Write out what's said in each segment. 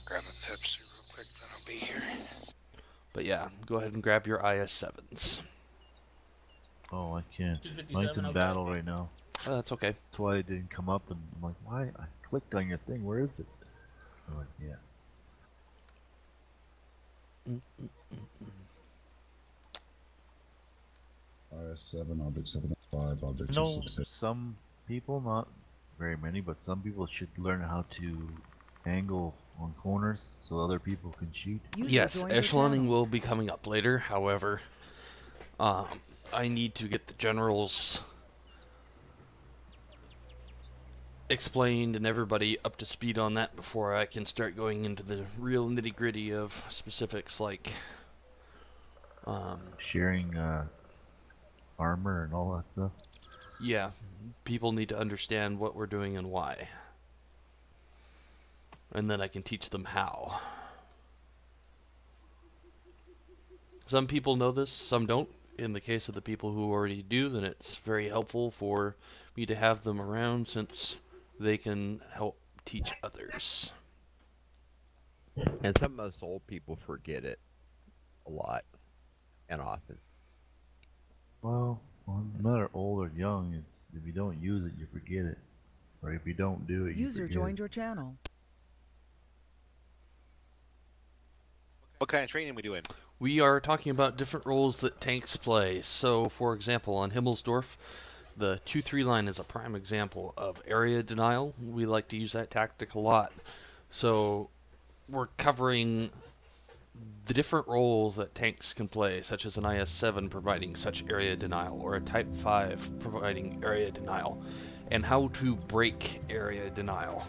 grab a Pepsi real quick, then I'll be here. But yeah, go ahead and grab your IS-7s. Oh, I can't. 257, Mine's in okay. battle right now. That's okay. That's why it didn't come up, and I'm like, why? I clicked on your thing. Where is it? I'm like, yeah. IS-7, Object 75, Object No, 266. some people, not very many, but some people should learn how to angle on corners so other people can shoot. Yes, echeloning will be coming up later. However, I need to get the generals explained and everybody up to speed on that before I can start going into the real nitty-gritty of specifics like sharing armor and all that stuff. Yeah, people need to understand what we're doing and why. And then I can teach them how. Some people know this, some don't. In the case of the people who already do, then it's very helpful for me to have them around since they can help teach others. And some of us old people forget it a lot and often. Well, no matter old or young, it's if you don't use it, you forget it. Or if you don't do it, you User forget joined it. your channel. What kind of training we doing? We are talking about different roles that tanks play. So, for example, on Himmelsdorf, the 2-3 line is a prime example of area denial. We like to use that tactic a lot. So, we're covering the different roles that tanks can play, such as an IS-7 providing such area denial, or a Type 5 providing area denial, and how to break area denial.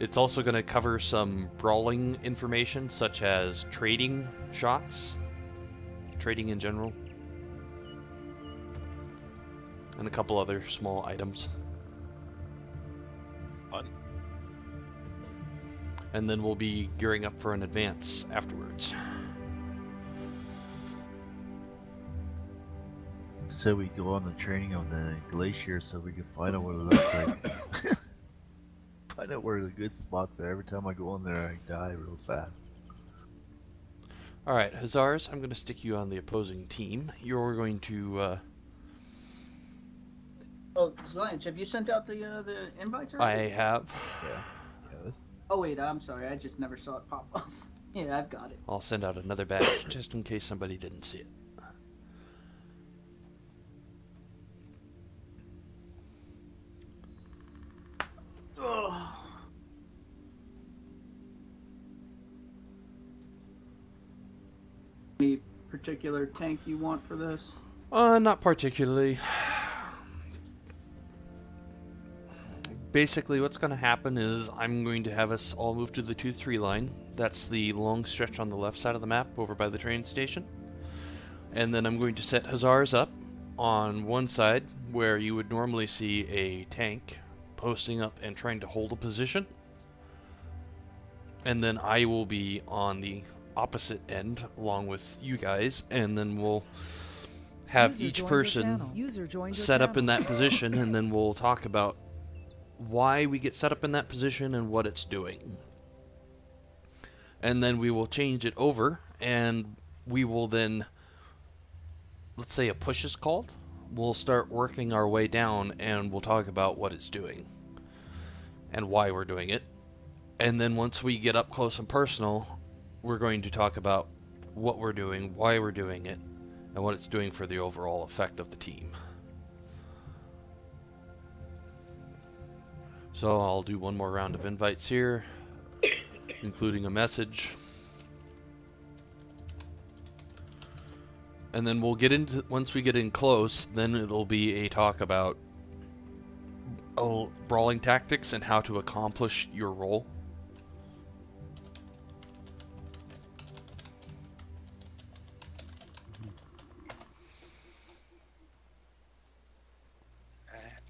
It's also going to cover some brawling information, such as trading shots, trading in general, and a couple other small items. Fun. And then we'll be gearing up for an advance afterwards. So we go on the training of the glacier so we can find out what it looks like. Find out where the good spots are. Every time I go in there, I die real fast. Alright, Hussars, I'm going to stick you on the opposing team. You're going to... Oh, Zlanch, have you sent out the invites already? I have. Yeah. Oh, wait, I'm sorry. I just never saw it pop up. Yeah, I've got it. I'll send out another batch just in case somebody didn't see it. Any particular tank you want for this? Not particularly. Basically, what's going to happen is I'm going to have us all move to the 2-3 line. That's the long stretch on the left side of the map over by the train station. And then I'm going to set Hussars up on one side where you would normally see a tank posting up and trying to hold a position. And then I will be on the opposite end along with you guys, and then we'll have each person set up in that position, and then we'll talk about why we get set up in that position and what it's doing. And then we will change it over, and we will then, let's say a push is called, we'll start working our way down, and we'll talk about what it's doing and why we're doing it. And then once we get up close and personal, we're going to talk about what we're doing, why we're doing it, and what it's doing for the overall effect of the team. So I'll do one more round of invites here, including a message. And then we'll get into, once we get in close, then it'll be a talk about brawling tactics and how to accomplish your role.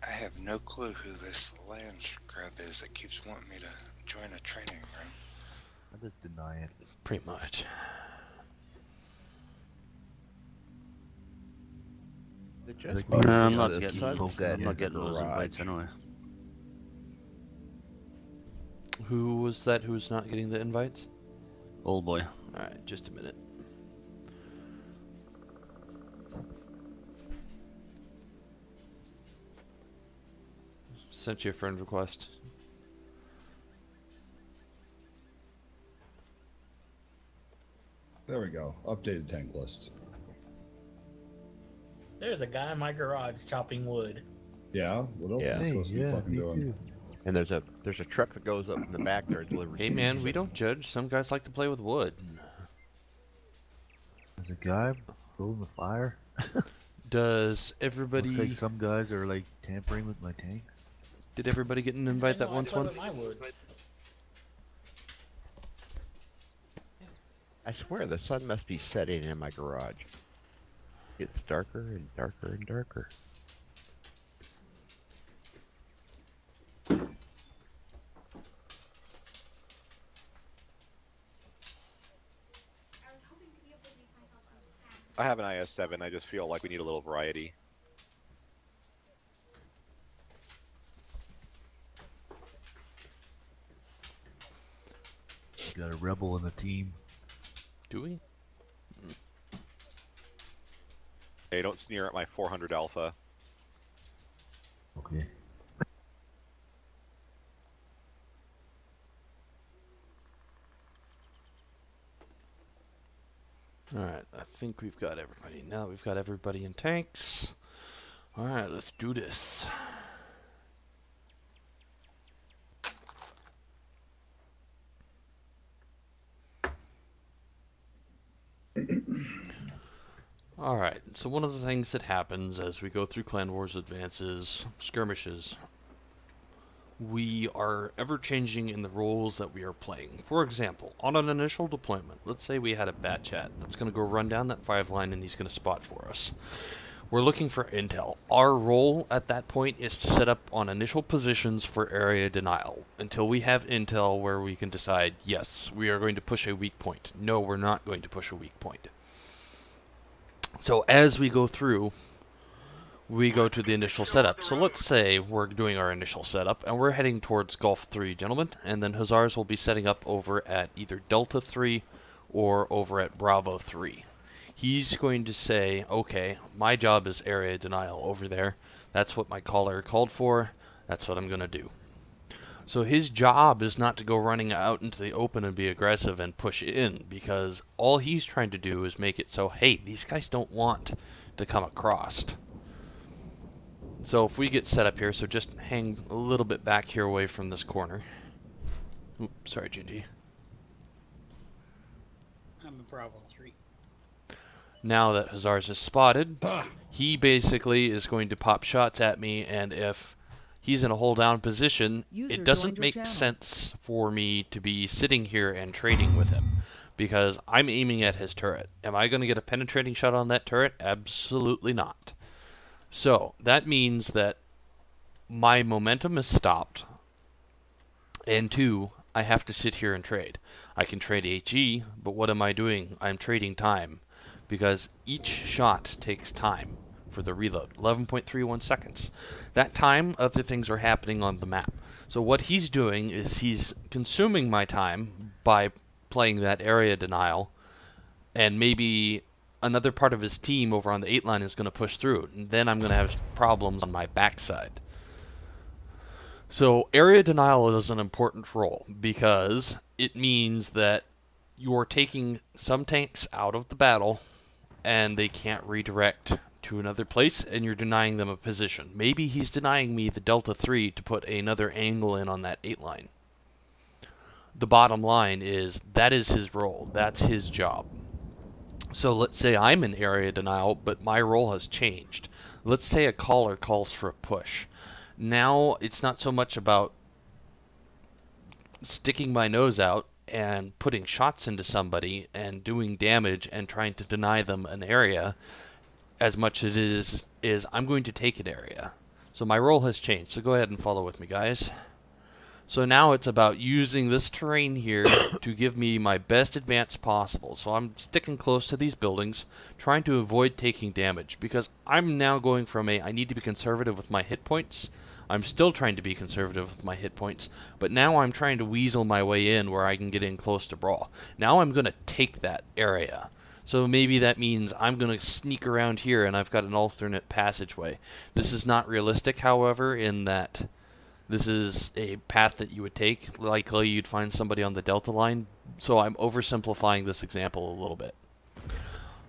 I have no clue who this land scrub is that keeps wanting me to join a training room. I just deny it. Pretty much. They're just Like, because I'm not the getting. keep sun poking set I'm you. not in the getting those invites garage. anyway. Who was that who's not getting the invites? Old boy. Alright, just a minute. Sent you a friend request. There we go. Updated tank list. There's a guy in my garage chopping wood. Yeah. What else Yeah. is he supposed to be fucking me doing? too. And there's a truck that goes up in the back there delivering. Hey man, we don't judge. Some guys like to play with wood. There's a guy building the fire. Does everybody... Looks like some guys are like tampering with my tanks. Did everybody get an invite that I once play one? with my wood. I swear the sun must be setting in my garage. It's darker and darker and darker. I have an IS-7. I just feel like we need a little variety. Got a rebel in the team. Do we? Hey, don't sneer at my 400 alpha. Okay. Alright, I think we've got everybody. Now we've got everybody in tanks. Alright, let's do this. Alright, so one of the things that happens as we go through Clan Wars advances, skirmishes, we are ever changing in the roles that we are playing. For example, on an initial deployment, let's say we had a bat chat that's going to go run down that 5 line and he's going to spot for us. We're looking for intel. Our role at that point is to set up on initial positions for area denial until we have intel where we can decide, yes, we are going to push a weak point. No, we're not going to push a weak point. So as we go through, we go to the initial setup. So let's say we're doing our initial setup and we're heading towards Gulf 3, gentlemen, and then Hussars will be setting up over at either Delta 3 or over at Bravo 3. He's going to say, okay, my job is area denial over there. That's what my caller called for. That's what I'm going to do. So his job is not to go running out into the open and be aggressive and push in, because all he's trying to do is make it so, hey, these guys don't want to come across. So if we get set up here, so just hang a little bit back here away from this corner. Oops, sorry, Gingy. I'm a Bravo 3. Now that Hussars is spotted, he basically is going to pop shots at me, and if he's in a hold down position, it doesn't make sense for me to be sitting here and trading with him, because I'm aiming at his turret. Am I going to get a penetrating shot on that turret? Absolutely not. So that means that my momentum is stopped, and 2, I have to sit here and trade. I can trade HE, but what am I doing? I'm trading time, because each shot takes time for the reload, 11.31 seconds. That time, other things are happening on the map. So what he's doing is he's consuming my time by playing that area denial, and maybe another part of his team over on the 8 line is going to push through, and then I'm going to have problems on my backside. So area denial is an important role, because it means that you're taking some tanks out of the battle and they can't redirect to another place, and you're denying them a position. Maybe he's denying me the Delta 3 to put another angle in on that 8 line. The bottom line is that is his role. That's his job. So let's say I'm in area denial, but my role has changed. Let's say a caller calls for a push. Now it's not so much about sticking my nose out and putting shots into somebody and doing damage and trying to deny them an area, as much as it is I'm going to take an area. So my role has changed. So go ahead and follow with me, guys. So now it's about using this terrain here to give me my best advance possible. So I'm sticking close to these buildings, trying to avoid taking damage, because I'm now going from I need to be conservative with my hit points. I'm still trying to be conservative with my hit points, but now I'm trying to weasel my way in where I can get in close to brawl. Now I'm going to take that area. So maybe that means I'm going to sneak around here and I've got an alternate passageway. This is not realistic, however, in that this is a path that you would take. Likely you'd find somebody on the Delta line, so I'm oversimplifying this example a little bit.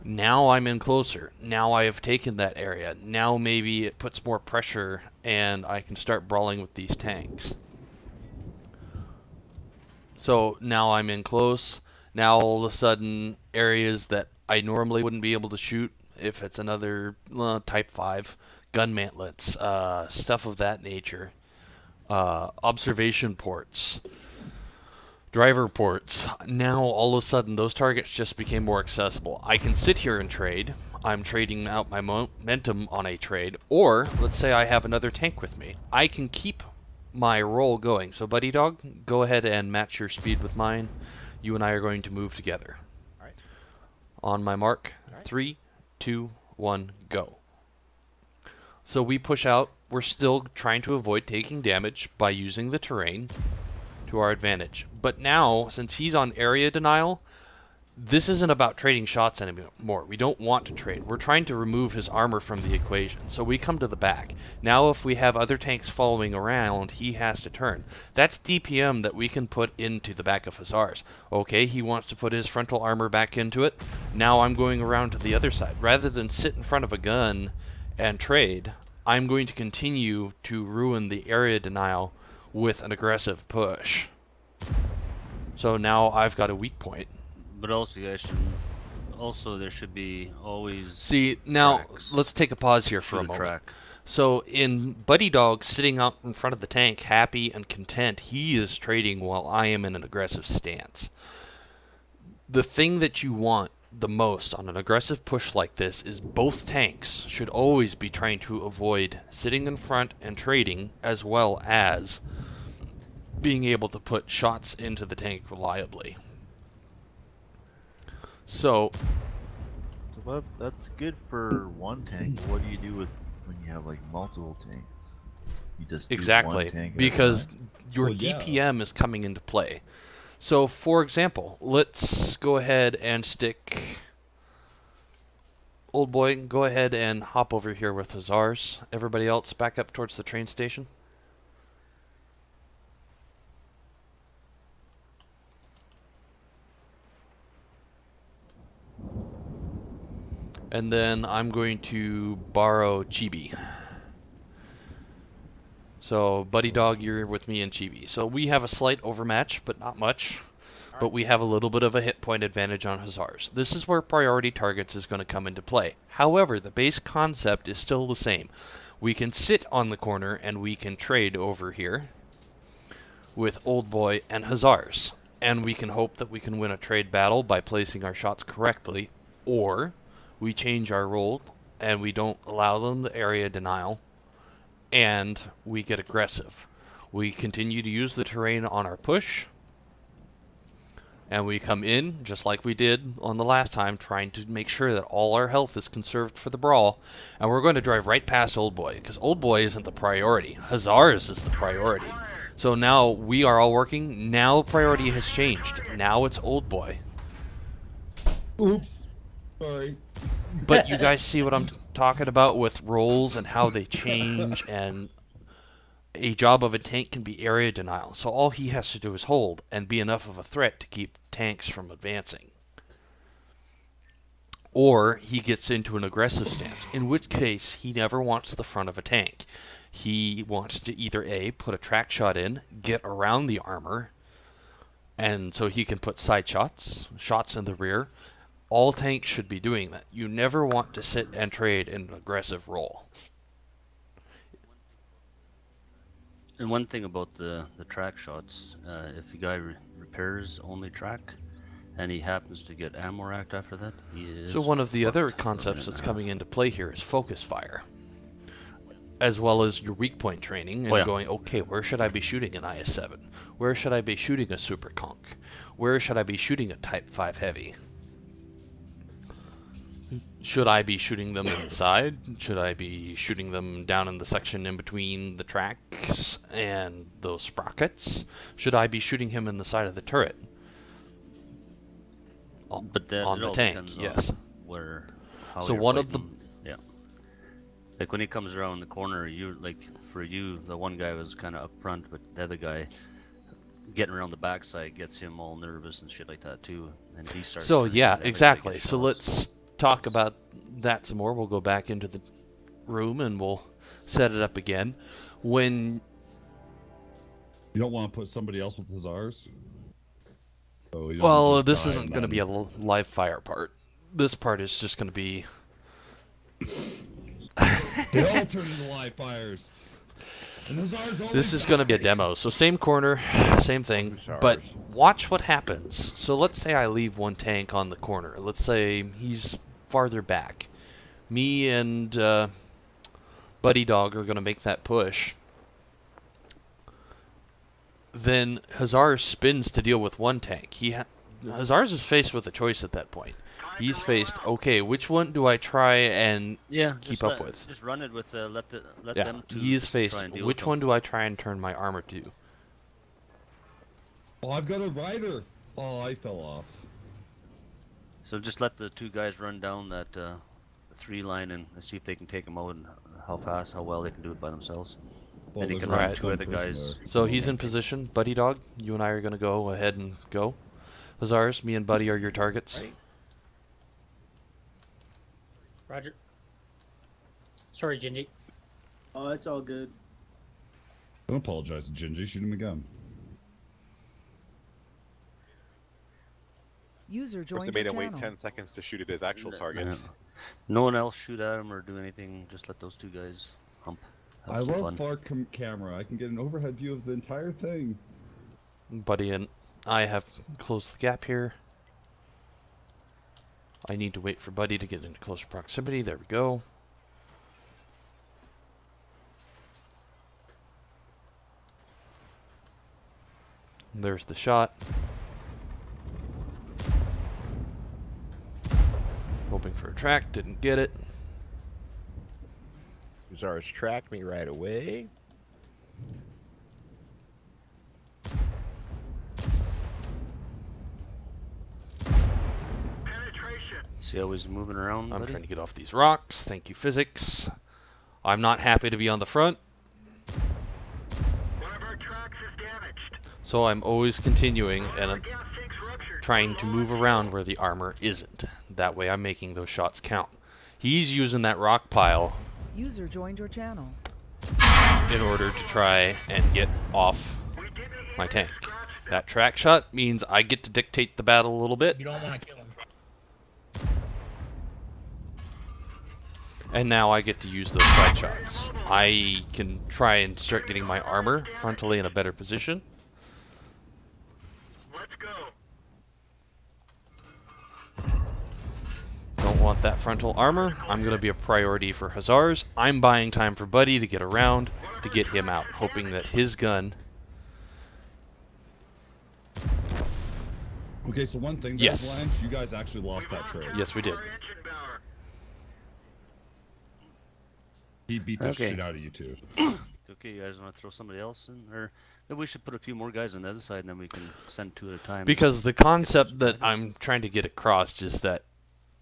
Now I'm in closer. Now I have taken that area. Now maybe it puts more pressure and I can start brawling with these tanks. So now I'm in close. Now all of a sudden areas that I normally wouldn't be able to shoot, if it's another Type 5, gun mantlets, stuff of that nature. Observation ports, driver ports. Now all of a sudden those targets just became more accessible. I can sit here and trade. I'm trading out my momentum on a trade, or let's say I have another tank with me. I can keep my roll going. So Buddy Dog, go ahead and match your speed with mine. You and I are going to move together. All right. On my mark, All right. 3, 2, 1, go. So we push out. We're still trying to avoid taking damage by using the terrain to our advantage. But now, since he's on area denial, this isn't about trading shots anymore. We don't want to trade. We're trying to remove his armor from the equation. So we come to the back. Now if we have other tanks following around, he has to turn. That's DPM that we can put into the back of Hussars. Okay, he wants to put his frontal armor back into it. Now I'm going around to the other side. Rather than sit in front of a gun and trade, I'm going to continue to ruin the area denial with an aggressive push. So now I've got a weak point. But also, you guys should. Also, there should be always. See, now tracks. let's take a pause here for a Shoot moment. track. So in Buddy Dog sitting out in front of the tank, happy and content, he is trading while I am in an aggressive stance. The thing that you want the most on an aggressive push like this is both tanks should always be trying to avoid sitting in front and trading, as well as being able to put shots into the tank reliably. So Well, that's good for one tank. What do you do with when you have like multiple tanks? You just do exactly, one tank at a because time? your Well, yeah. DPM is coming into play. So, for example, let's go ahead and stick... Old boy, go ahead and hop over here with Hussars. Everybody else back up towards the train station. And then I'm going to borrow Chibi. So, Buddy Dog, you're with me and Chibi. So we have a slight overmatch, but not much. But we have a little bit of a hit point advantage on Hussars. This is where priority targets is going to come into play. However, the base concept is still the same. We can sit on the corner and we can trade over here with Old Boy and Hussars. And we can hope that we can win a trade battle by placing our shots correctly, or we change our role and we don't allow them the area denial, and we get aggressive. We continue to use the terrain on our push, and we come in just like we did on the last time, trying to make sure that all our health is conserved for the brawl. And we're going to drive right past Old Boy, because Old Boy isn't the priority. Hussars is the priority. So now we are all working. Now priority has changed. Now it's Old Boy. Oops. Sorry. But you guys see what I'm talking about with roles and how they change, and a job of a tank can be area denial. So all he has to do is hold and be enough of a threat to keep tanks from advancing. Or he gets into an aggressive stance, in which case he never wants the front of a tank. He wants to either A, put a track shot in, get around the armor, and so he can put side shots, shots in the rear. All tanks should be doing that. You never want to sit and trade in an aggressive role. And one thing about the track shots, if a guy repairs only track, and he happens to get ammo racked after that, he is So one of the other fucked for a concepts minute that's and a half. coming into play here is focus fire. as well as your weak point training and Oh, yeah. going, okay, where should I be shooting an IS-7? Where should I be shooting a Super Conk? Where should I be shooting a Type 5 Heavy? Should I be shooting them in the side? Should I be shooting them down in the section in between the tracks and those sprockets? Should I be shooting him in the side of the turret? But that, On it the all tank, depends yes. on where. How So you're one of fighting. Yeah. Like when he comes around the corner, you like for you, the one guy was kind of up front, but the other guy getting around the backside gets him all nervous and shit like that too, and he starts. So turning yeah, and everybody exactly. gets So shots. let's talk about that some more. We'll go back into the room and we'll set it up again. When You don't want to put somebody else with his R's? So he doesn't well, just this die isn't and going to be a then- live fire part. This part is just going to be. They all turn into live fires. And his R's always This is going to be a die. demo. So same corner, same thing, but watch what happens. So let's say I leave one tank on the corner. Let's say he's farther back. Me and Buddy Dog are going to make that push. Then Hazard spins to deal with one tank. Hazard is faced with a choice at that point. He's faced, okay, which one do I try and keep up with? Just run it with let Yeah, them two he is try faced, and deal which with one them. do I try and turn my armor to? Oh, I've got a rider. Oh, I fell off. So just let the two guys run down that 3 line and see if they can take them out and how well they can do it by themselves. Well, and you there's can run right. 2 other one person guys. there. So he's in position. Buddy Dog, you and I are going to go ahead and go. Hazars, me and Buddy are your targets. Right. Roger. Sorry, Gingy. Oh, it's all good. Don't apologize to Gingy. Shoot him again. User But joined they made your him wait channel. 10 seconds to shoot at his actual targets. No one else shoot at them or do anything. Just let those two guys hump. Have I some love fun. far camera. I can get an overhead view of the entire thing. Buddy and I have closed the gap here. I need to wait for Buddy to get into closer proximity. There we go. There's the shot. Hoping for a track, didn't get it. Zars tracked me right away. See how he's moving around, I'm buddy? trying to get off these rocks. Thank you, physics. I'm not happy to be on the front. So I'm always continuing and I'm trying to move around where the armor isn't. That way I'm making those shots count. He's using that rock pile User joined your channel. in order to try and get off my tank. That track shot means I get to dictate the battle a little bit. You don't want to kill him. And now I get to use those side shots. I can try and start getting my armor frontally in a better position. Don't want that frontal armor. I'm going to be a priority for Hazars. I'm buying time for Buddy to get around to get him out, hoping that his gun... Okay, so one thing, Yes. Blanche, you guys actually lost that trade. Yes, we did. He beat the Okay. shit out of you two. Okay, you guys want to throw somebody else in? Or maybe we should put a few more guys on the other side and then we can send 2 at a time. Because the concept that I'm trying to get across is that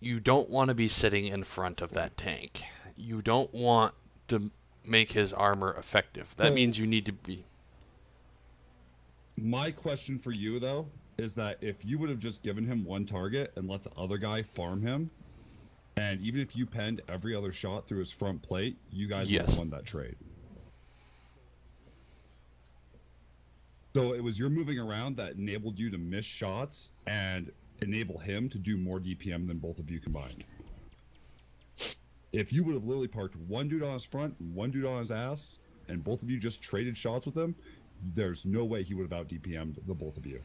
you don't want to be sitting in front of that tank. You don't want to make his armor effective. That means you need to be... My question for you, though, is that if you would have just given him one target and let the other guy farm him, and even if you penned every other shot through his front plate, you guys would Yes. have won that trade. So it was your moving around that enabled you to miss shots and enable him to do more DPM than both of you combined. If you would have literally parked one dude on his front and one dude on his ass, and both of you just traded shots with him, there's no way he would have out DPM'd the both of you.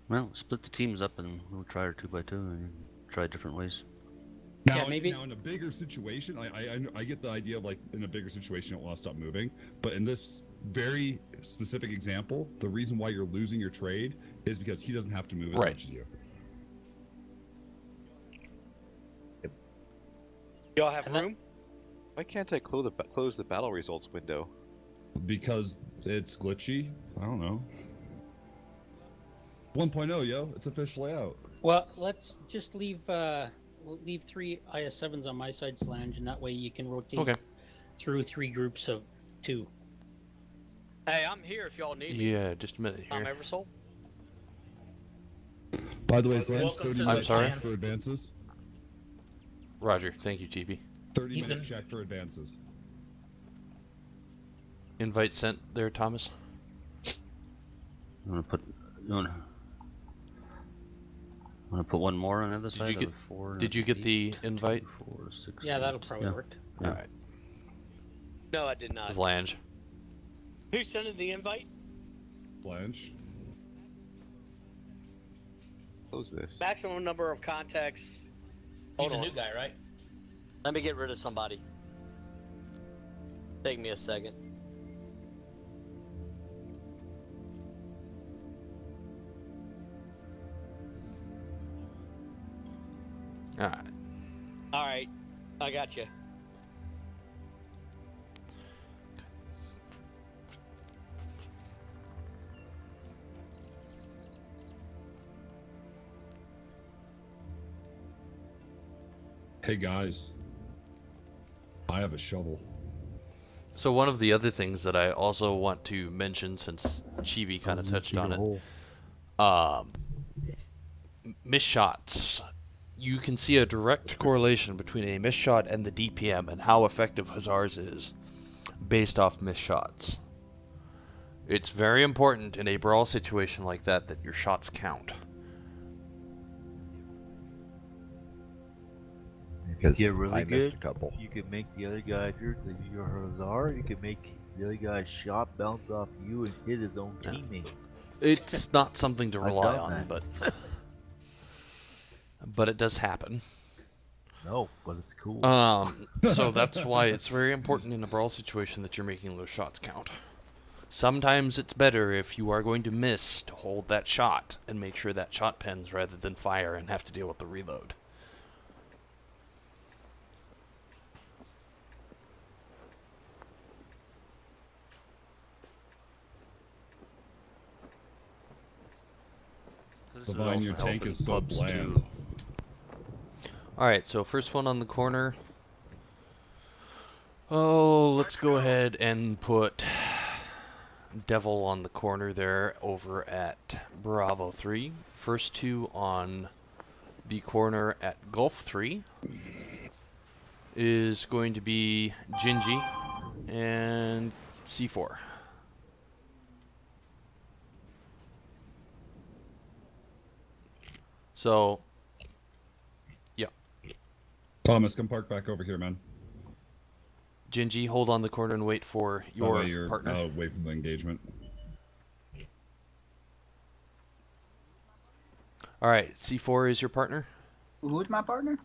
Well, split the teams up and we'll try our 2x2 and try different ways. Now, Yeah, maybe- now in a bigger situation, I get the idea of like in a bigger situation you don't want to stop moving, but in this very specific example, the reason why you're losing your trade is because he doesn't have to move as Right. much as you. Y'all have room? Why can't I close the battle results window? Because it's glitchy. I don't know. 1.0, yo, it's officially out. Well, let's just leave we'll leave 3 IS-7s on my side's lounge, and that way you can rotate through 3 groups of 2. Hey, I'm here if y'all need me. Yeah, just a minute I'm here. Eversole. By the way, Lance, Welcome 30 to minute I'm sorry? check for advances. Roger, thank you, TB. 30-minute check for advances. Invite sent there, Thomas. I'm gonna put. I'm gonna put one more on the other side. Did you get? of 4, Did you get 8, the invite? 4, 6, Yeah, 8. that'll probably Yeah. work. All right. No, I did not. Lange. Who sent the invite? Blanche. Close this. Maximum number of contacts. He's Hold a on. new guy, right? Let me get rid of somebody. Take me a second. All right. All right, I got you. Hey guys, I have a shovel. So one of the other things that I also want to mention, since Chibi kind of touched on it, missed shots. You can see a direct correlation between a missed shot and the DPM and how effective Hussars is based off missed shots. It's very important in a brawl situation like that that your shots count. If you get really I missed good, a couple. you can make the other guy, if you're Hussar, you can make the other guy's shot bounce off you and hit his own teammate. It's not something to I've rely done on, that. but it does happen. No, but it's cool. So that's why it's very important in a brawl situation that you're making those shots count. Sometimes it's better if you are going to miss to hold that shot and make sure that shot pens rather than fire and have to deal with the reload. Divine, your tank is so bland. Alright, so first one on the corner. Oh, let's go ahead and put Devil on the corner there over at Bravo 3. First 2 on the corner at Gulf 3 is going to be Gingy and C4. So, yeah. Thomas, come park back over here, man. Gingy, hold on the corner and wait for your You're partner. away from the engagement. Alright, C4 is your partner? Who's my partner?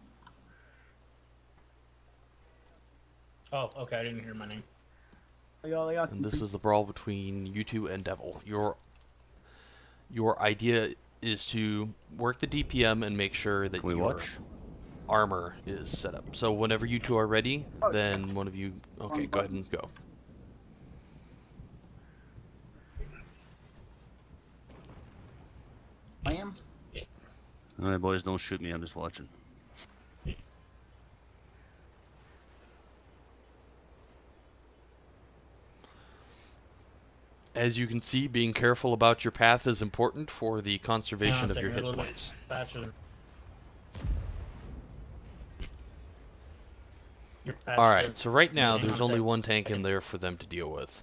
Oh, okay. I didn't hear my name. And this is the brawl between you two and Devil. Your idea is to work the DPM and make sure that your armor is set up. So whenever you two are ready, then one of you... Okay, go ahead and go. I am. Alright, boys, don't shoot me. I'm just watching. As you can see, being careful about your path is important for the conservation of your hit points. Alright, so right now there's only one tank in there for them to deal with.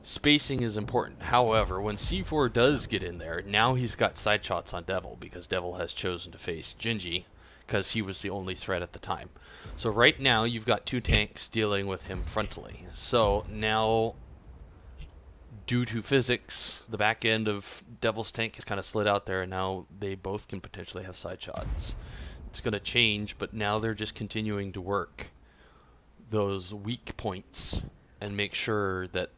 Spacing is important. However, when C4 does get in there, now he's got side shots on Devil because Devil has chosen to face Gingy because he was the only threat at the time. So right now you've got two tanks dealing with him frontally. So now, due to physics, the back end of Devil's tank is kind of slid out there, and now they both can potentially have side shots. it's going to change, but now they're just continuing to work those weak points and make sure that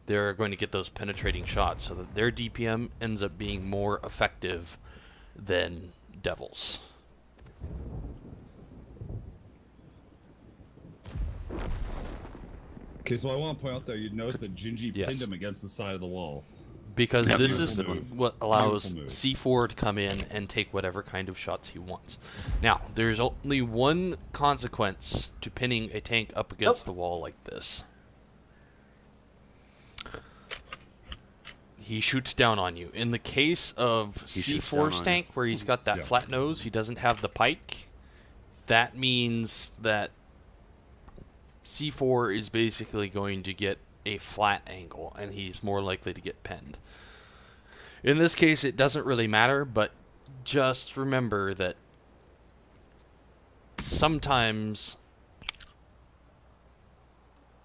they're going to get those penetrating shots so that their DPM ends up being more effective than Devil's. Okay, so I want to point out there, you'd notice that Gingy Yes. pinned him against the side of the wall. Because Yep. this is Beautiful move. what allows Beautiful move. C4 to come in and take whatever kind of shots he wants. Now, there's only one consequence to pinning a tank up against the wall like this. He shoots down on you. In the case of C4's tank, where he's got that flat nose, he doesn't have the pike. That means that C4 is basically going to get a flat angle, and he's more likely to get pinned. In this case, it doesn't really matter, but just remember that sometimes...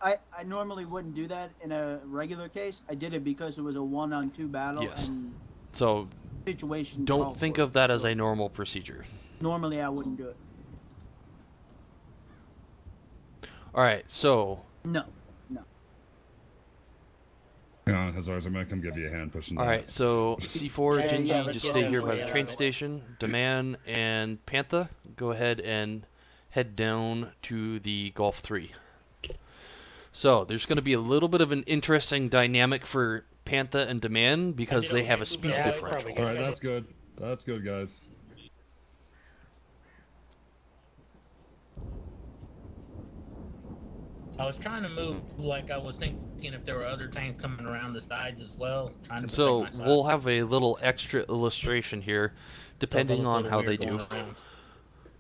I normally wouldn't do that in a regular case. I did it because it was a 1-on-2 battle. Yes. And So situation don't called think for of that as a normal procedure. Normally, I wouldn't do it. Alright, so... No. Hazards, I'm going to come give you a hand pushing that. Alright, so C4, Gingy, let's just get stay on here the by way the out train of it. station. Demand and Pantha, go ahead and head down to the Golf 3. So, there's going to be a little bit of an interesting dynamic for Pantha and Demand because they have a speed differential. Alright, that's good. That's good, guys. I was trying to move like I was thinking if there were other tanks coming around the sides as well. Trying to So, protect my we'll side. have a little extra illustration here, depending on how they do.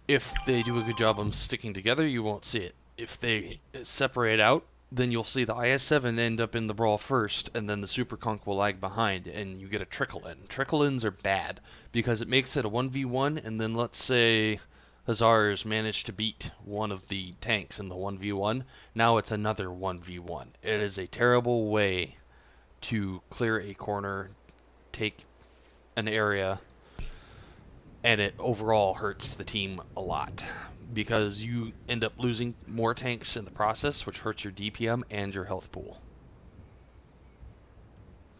If they do a good job of sticking together, you won't see it. If they separate out, then you'll see the IS-7 end up in the brawl first, and then the Super Conch will lag behind, and you get a trickle-in. Trickle-ins are bad, because it makes it a 1v1, and then let's say Hazars managed to beat one of the tanks in the 1v1. Now it's another 1v1. It is a terrible way to clear a corner, take an area, and it overall hurts the team a lot because you end up losing more tanks in the process, which hurts your DPM and your health pool.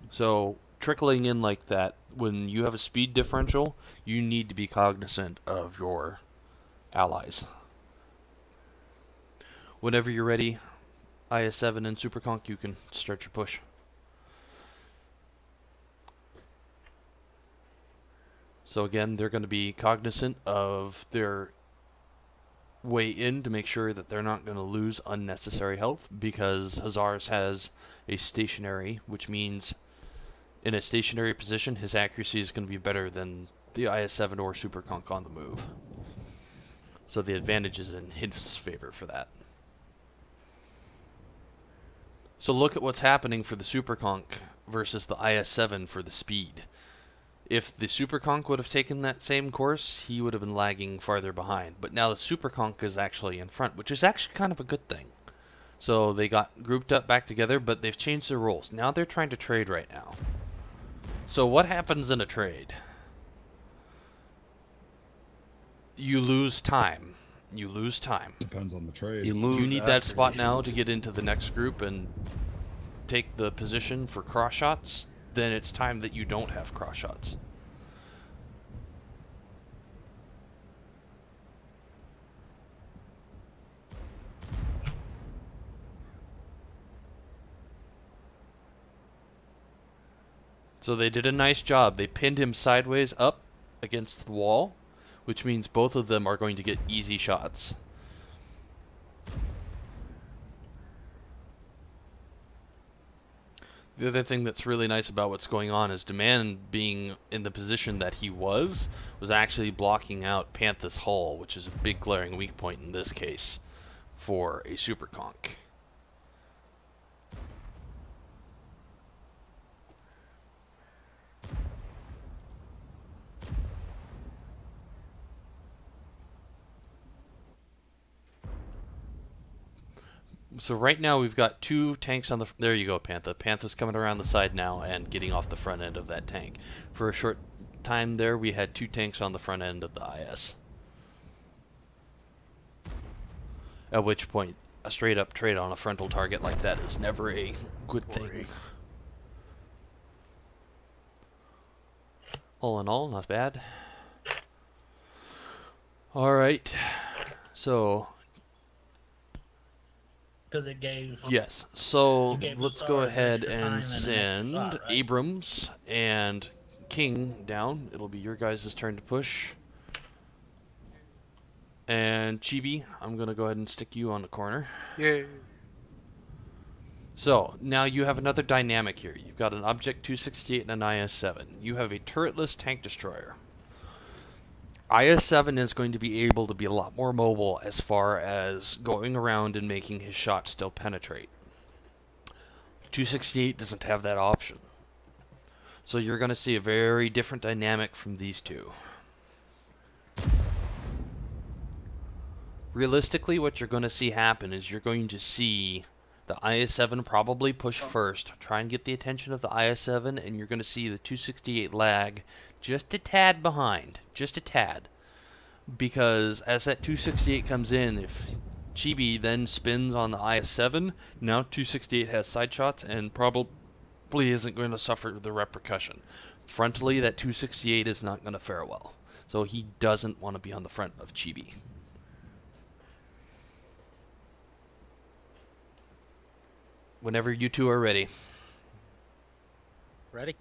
So trickling in like that, when you have a speed differential, you need to be cognizant of your allies. Whenever you're ready, IS-7 and Super Conch, you can start your push. So again, they're going to be cognizant of their way in to make sure that they're not going to lose unnecessary health, because Hazars has a stationary, which means in a stationary position, his accuracy is going to be better than the IS-7 or Super Conch on the move. So the advantage is in his favor for that. So look at what's happening for the Super Conch versus the IS-7 for the speed. If the Super Conch would have taken that same course, he would have been lagging farther behind. But now the Super Conch is actually in front, which is actually kind of a good thing. So they got grouped up back together, but they've changed their roles. Now they're trying to trade right now. So what happens in a trade? You lose time. You lose time. Depends on the trade. You need that spot now to get into the next group and take the position for cross shots. Then it's time that you don't have cross shots. So they did a nice job. They pinned him sideways up against the wall, which means both of them are going to get easy shots. The other thing that's really nice about what's going on is Demand, being in the position that he was actually blocking out Pantha's hull, which is a big glaring weak point in this case for a Super Conch. So right now we've got two tanks on the... There you go, Pantha. Pantha's coming around the side now and getting off the front end of that tank. For a short time there, we had two tanks on the front end of the IS. At which point, a straight-up trade on a frontal target like that is never a good thing. All in all, not bad. Alright, so... Because it gave... Yes, so it gave let's the go Stars ahead extra time and and an extra send shot, right? Abrams and King down. It'll be your guys' turn to push. And Chibi, I'm going to go ahead and stick you on the corner. Yay. So, now you have another dynamic here. You've got an Object 268 and an IS-7. You have a turretless tank destroyer. IS-7 is going to be able to be a lot more mobile as far as going around and making his shot still penetrate. 268 doesn't have that option. So you're going to see a very different dynamic from these two. Realistically, what you're going to see happen is you're going to see the IS-7 probably push first, try and get the attention of the IS-7, and you're going to see the 268 lag just a tad behind. Just a tad. Because as that 268 comes in, if Chibi then spins on the IS-7, now 268 has side shots and probably isn't going to suffer the repercussion. Frontally, that 268 is not going to fare well. So he doesn't want to be on the front of Chibi. Whenever you two are ready. Ready?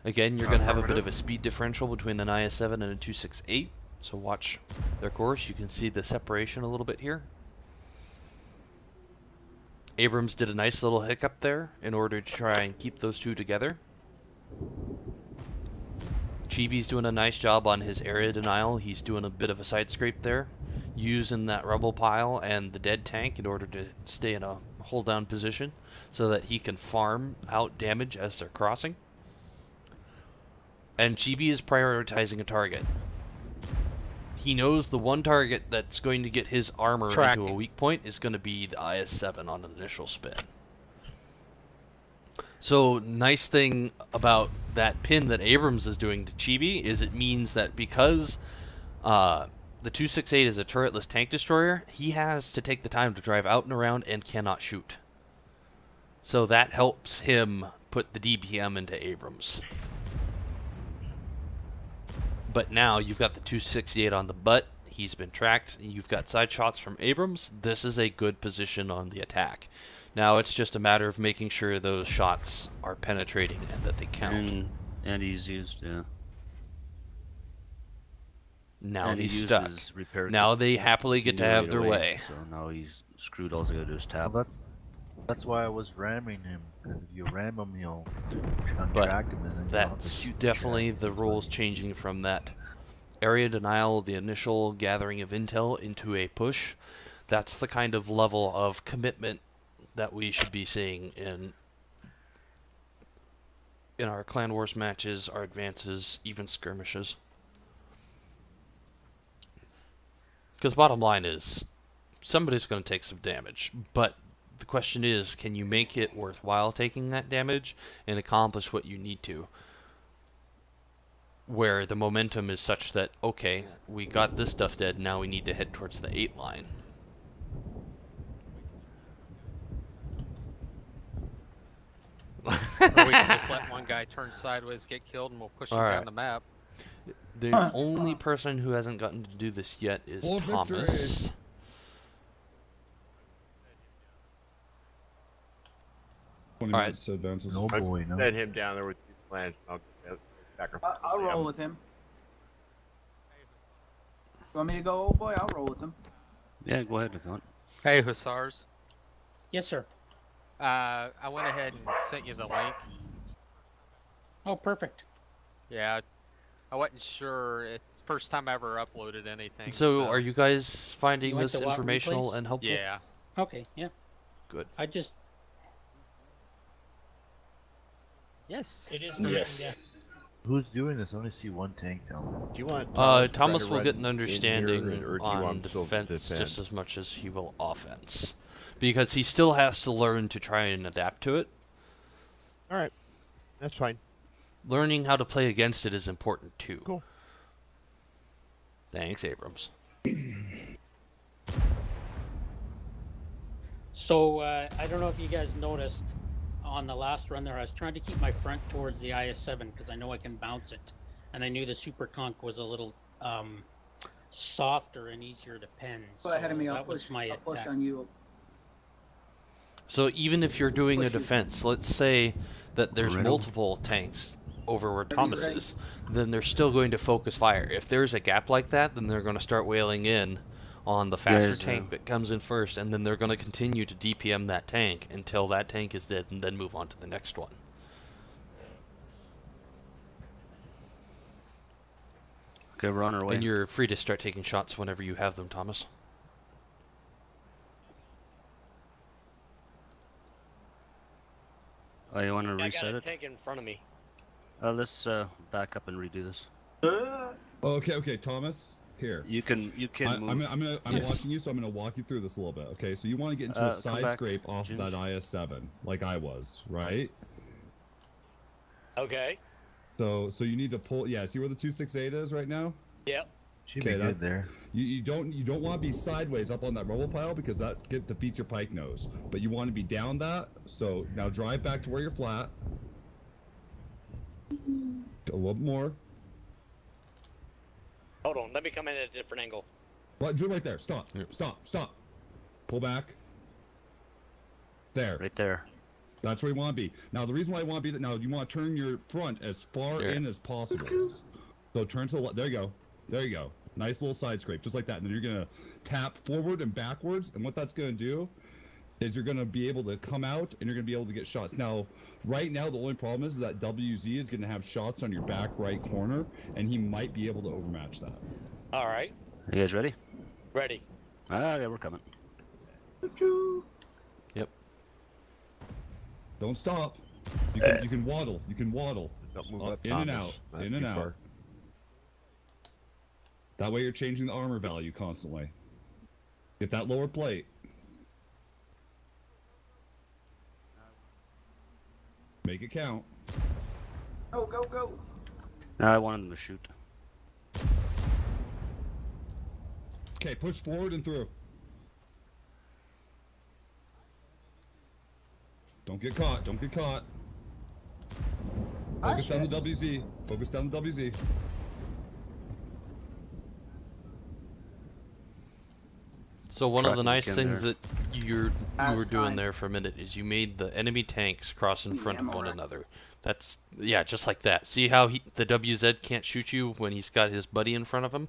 Again, you're going to have a bit of a speed differential between an IS-7 and a 268. So watch their course. You can see the separation a little bit here. Abrams did a nice little hiccup there in order to try and keep those two together. Chibi's doing a nice job on his area denial. He's doing a bit of a side scrape there, using that rubble pile and the dead tank in order to stay in a hold down position so that he can farm out damage as they're crossing. And Chibi is prioritizing a target. He knows the one target that's going to get his armor into a weak point is going to be the IS-7 on an initial spin. So, nice thing about that pin that Abrams is doing to Chibi is it means that because the 268 is a turretless tank destroyer, he has to take the time to drive out and around and cannot shoot. So that helps him put the DPM into Abrams. But now you've got the 268 on the butt. He's been tracked. You've got side shots from Abrams. This is a good position on the attack. Now it's just a matter of making sure those shots are penetrating and that they count. And he's used, yeah. Now and he's stuck. Now they happily get to have their way. So now he's screwed. All he's got to do is tap. Well, that's why I was ramming him. Because if you ram him, you'll track him. And then that's definitely the rules changing from that area denial, the initial gathering of intel, into a push. That's the kind of level of commitment that we should be seeing in our Clan Wars matches, our advances, even skirmishes. Because bottom line is, somebody's going to take some damage, but the question is, can you make it worthwhile taking that damage and accomplish what you need to? Where the momentum is such that, okay, we got this stuff dead, now we need to head towards the 8 line. Or we can just let one guy turn sideways, get killed, and we'll push him down the map. The only person who hasn't gotten to do this yet is Thomas. Alright, so advances. No boy, no. Send him down there with these plans. I'll roll with him. You want me to go, old boy? I'll roll with him. Yeah, go ahead if you want. Hey, Hussars. Yes, sir. I went ahead and sent you the link. Oh, perfect. Yeah, I wasn't sure. It's the first time I ever uploaded anything. So are you guys finding You like this the what informational replays? and helpful? Yeah. Okay, yeah. Good. I just... Yes. It is. Yeah. Who's doing this? I only see one tank down. Do you want Thomas will get an understanding or do you on want Bill to defense defend? just as much as he will offense. Because he still has to learn to try and adapt to it. Alright. That's fine. Learning how to play against it is important too. Cool. Thanks, Abrams. So I don't know if you guys noticed on the last run there, I was trying to keep my front towards the IS-7 because I know I can bounce it, and I knew the Super Conch was a little softer and easier to pen. Go ahead of me. That was my I'll push attack. on you. So even if you're doing a defense, let's say that there's multiple tanks over where Thomas is, then they're still going to focus fire. If there's a gap like that, then they're going to start wailing in on the faster tank that comes in first, and then they're going to continue to DPM that tank until that tank is dead, and then move on to the next one. Okay, we're on our way. And you're free to start taking shots whenever you have them, Thomas. Oh, you want to reset I got a it? tank in front of me. Let's back up and redo this. Okay, Thomas. Here. You can move. I'm watching you, so I'm gonna walk you through this a little bit. Okay, so you want to get into a side scrape off of that IS-7, like I was, right? Okay. So you need to pull. Yeah, see where the 268 is right now? Yep. Should be good there. You don't want to be sideways up on that rubble pile because that defeats your pike nose. But you want to be down that. So now drive back to where you're flat. A little more. Hold on, let me come in at a different angle. What? Do it right there. Stop. Stop. Pull back. There. Right there. That's where you want to be. Now the reason why you want to be that now you want to turn your front as far in as possible. So turn to the left. There you go. There you go. Nice little side scrape, just like that. And then you're gonna tap forward and backwards. And what that's gonna do is you're gonna be able to come out and you're gonna be able to get shots. Now, right now the only problem is that WZ is gonna have shots on your back right corner, and he might be able to overmatch that. All right. You guys ready? Ready. Yeah, we're coming. Yep. Don't stop. You can waddle. You can waddle. Don't move up, in and Thomas. out. Not In and too out. far. That way you're changing the armor value constantly. Get that lower plate. Make it count. Go. I wanted them to shoot. Okay, push forward and through. Don't get caught. Don't get caught. Focus down the WZ. Focus down the WZ. So one of the nice things that you were doing there for a minute is you made the enemy tanks cross in front of one another. That's, yeah, just like that. See how the WZ can't shoot you when he's got his buddy in front of him?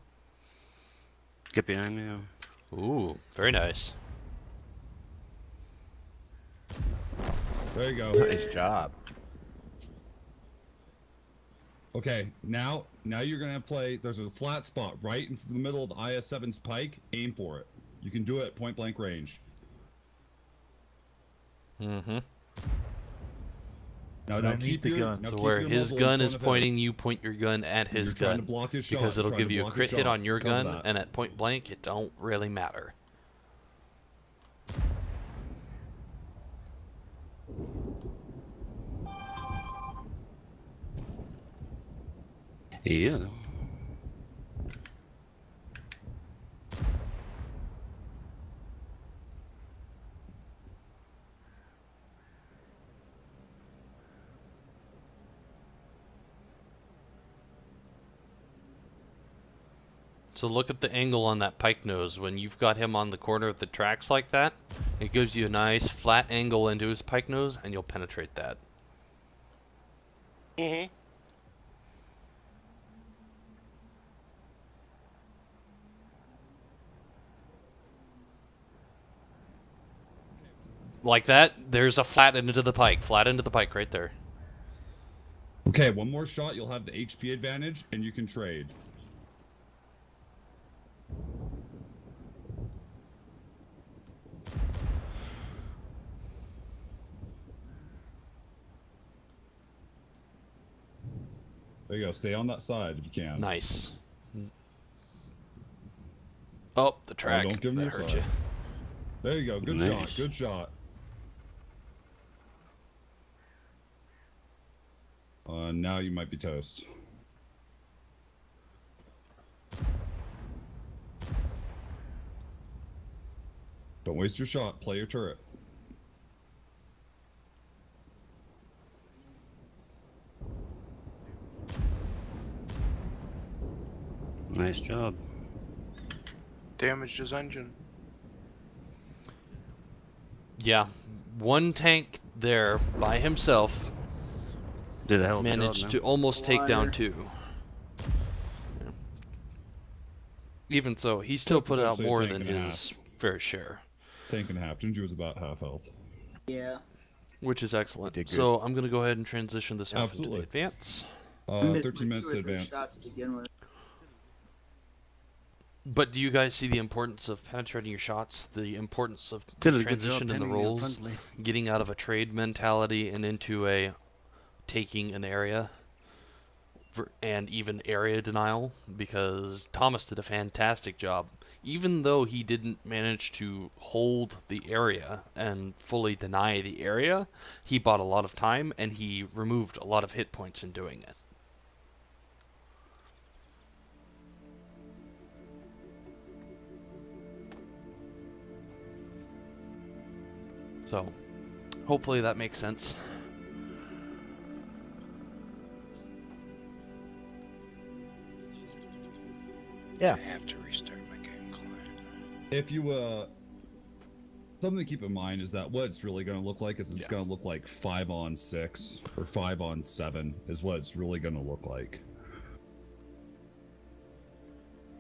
Get behind me. Ooh, very nice. There you go. Nice job. Okay, now you're gonna play. There's a flat spot right in the middle of the IS-7's pike. Aim for it. You can do it at point blank range. Mm-hmm. Now keep your gun. So where his gun is pointing, you point your gun at his gun, because it'll give you a crit hit on your gun, and at point blank, it don't really matter. Yeah. So look at the angle on that pike nose. When you've got him on the corner of the tracks like that, it gives you a nice flat angle into his pike nose, and you'll penetrate that. Mm-hmm. Like that, there's a flat into the pike. Flat into the pike right there. Okay, one more shot, you'll have the HP advantage, and you can trade. There you go. Stay on that side if you can. Nice. Oh, the track. Don't give him that your hurt side. you. There you go. Good shot. Good shot. Now you might be toast. Don't waste your shot. Play your turret. Nice job. Damaged his engine. Yeah, one tank there by himself Did a hell of a managed job, to man. almost take down Liar. 2. Yeah. Even so, he still Cook put was out actually a more tank than and a his fair share, Tank and a half. Ginger was about half health. Yeah. which is excellent. Did good. So I'm going to go ahead and transition this off into the Absolutely. advance. I missed 13 like minutes 2 to or 3 advance. shots to begin with. But do you guys see the importance of penetrating your shots, the importance of Did a good transition job in the pending your roles, friendly. getting out of a trade mentality and into a taking an area, and even area denial? Because Thomas did a fantastic job. Even though he didn't manage to hold the area and fully deny the area, he bought a lot of time and he removed a lot of hit points in doing it. So, hopefully that makes sense. Yeah. I have to restart my game client. If you something to keep in mind is that what it's really going to look like is it's going to look like 5-on-6 or 5-on-7 is what it's really going to look like.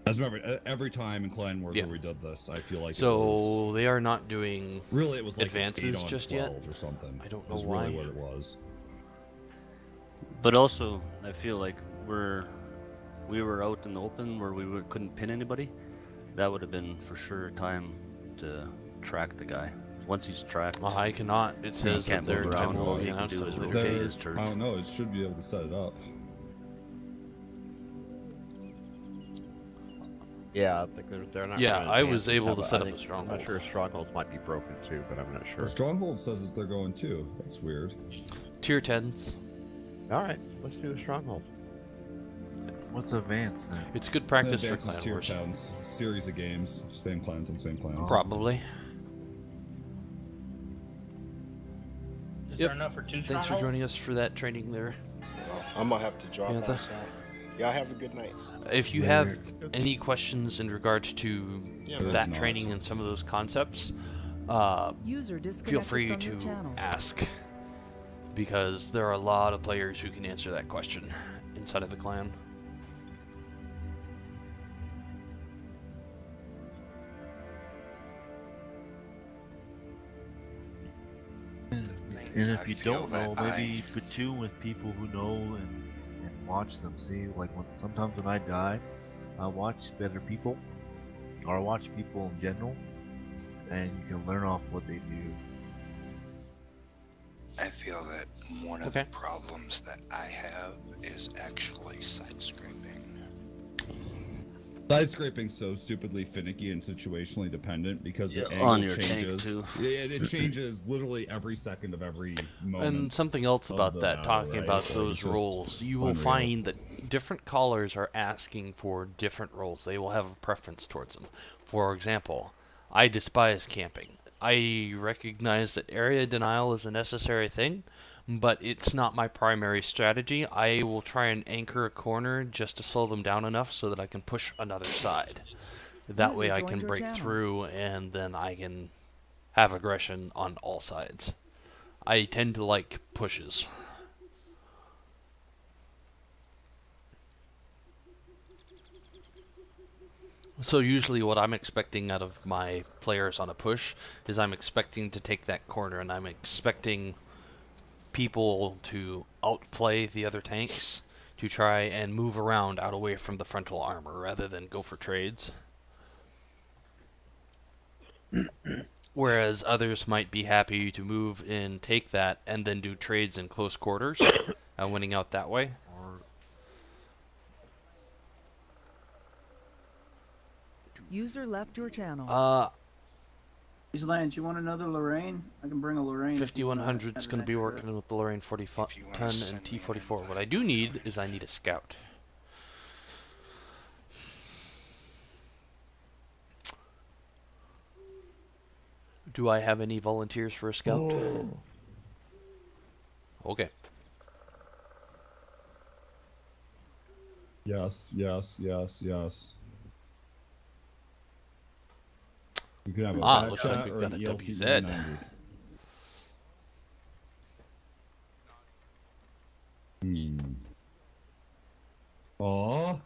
As remember, every time in Clan Wars where we did this, I feel like So they are not doing really it was like advances just yet. or something. I don't know Is why. really what it was. But also, I feel like we were out in the open where couldn't pin anybody. That would have been for sure time to track the guy. Once he's tracked, I cannot. It says that their time will be announced at a later date. I don't know. It should be able to set it up. Yeah, I think they're not. Yeah, running I was advances. able to set I up a think- stronghold. I'm not sure strongholds might be broken too, but I'm not sure. The Stronghold says that they're going too. That's weird. Tier 10s. All right, let's do a stronghold. What's advanced then? It's good practice for Advances Clan tier Wars. towns, series of games, same clans and same clans. Probably. Is Yep. there enough for 2 Thanks for joining us for that training there. I'm gonna have to drop Yeah, off. So. Y'all have a good night. If you have any questions in regards to Yeah, that man. training and some of those concepts, User feel disconnected free from to your channel. ask, because there are a lot of players who can answer that question inside of the clan. And if you don't know, maybe platoon with people who know and watch them. See, like sometimes when I die, I watch better people, or I watch people in general, and you can learn off what they do. I feel that one of the problems that I have is actually side scraping. Side scraping's so stupidly finicky and situationally dependent because the Yeah, angle on your tank, changes. too. Yeah, it changes literally every second of every moment. And something else of about the that, battle, talking right? about So those it's just roles, you will unreal. find that different callers are asking for different roles. They will have a preference towards them. For example, I despise camping. I recognize that area denial is a necessary thing, but it's not my primary strategy. I will try and anchor a corner just to slow them down enough so that I can push another side. That User way I joined can your break channel. through and then I can have aggression on all sides. I tend to like pushes. So usually what I'm expecting out of my players on a push is I'm expecting to take that corner, and I'm expecting people to outplay the other tanks to try and move around out away from the frontal armor rather than go for trades. Whereas others might be happy to move in, take that, and then do trades in close quarters and winning out that way. User left your channel. These Lance, you want another Lorraine? I can bring a Lorraine. 5100 is going to be working with the Lorraine 4010 and T44. What I do need is I need a scout. Do I have any volunteers for a scout? Okay. Yes, yes, yes, yes. You can have a back looks chat like we've or got an a ELC WZ. 90. Aw.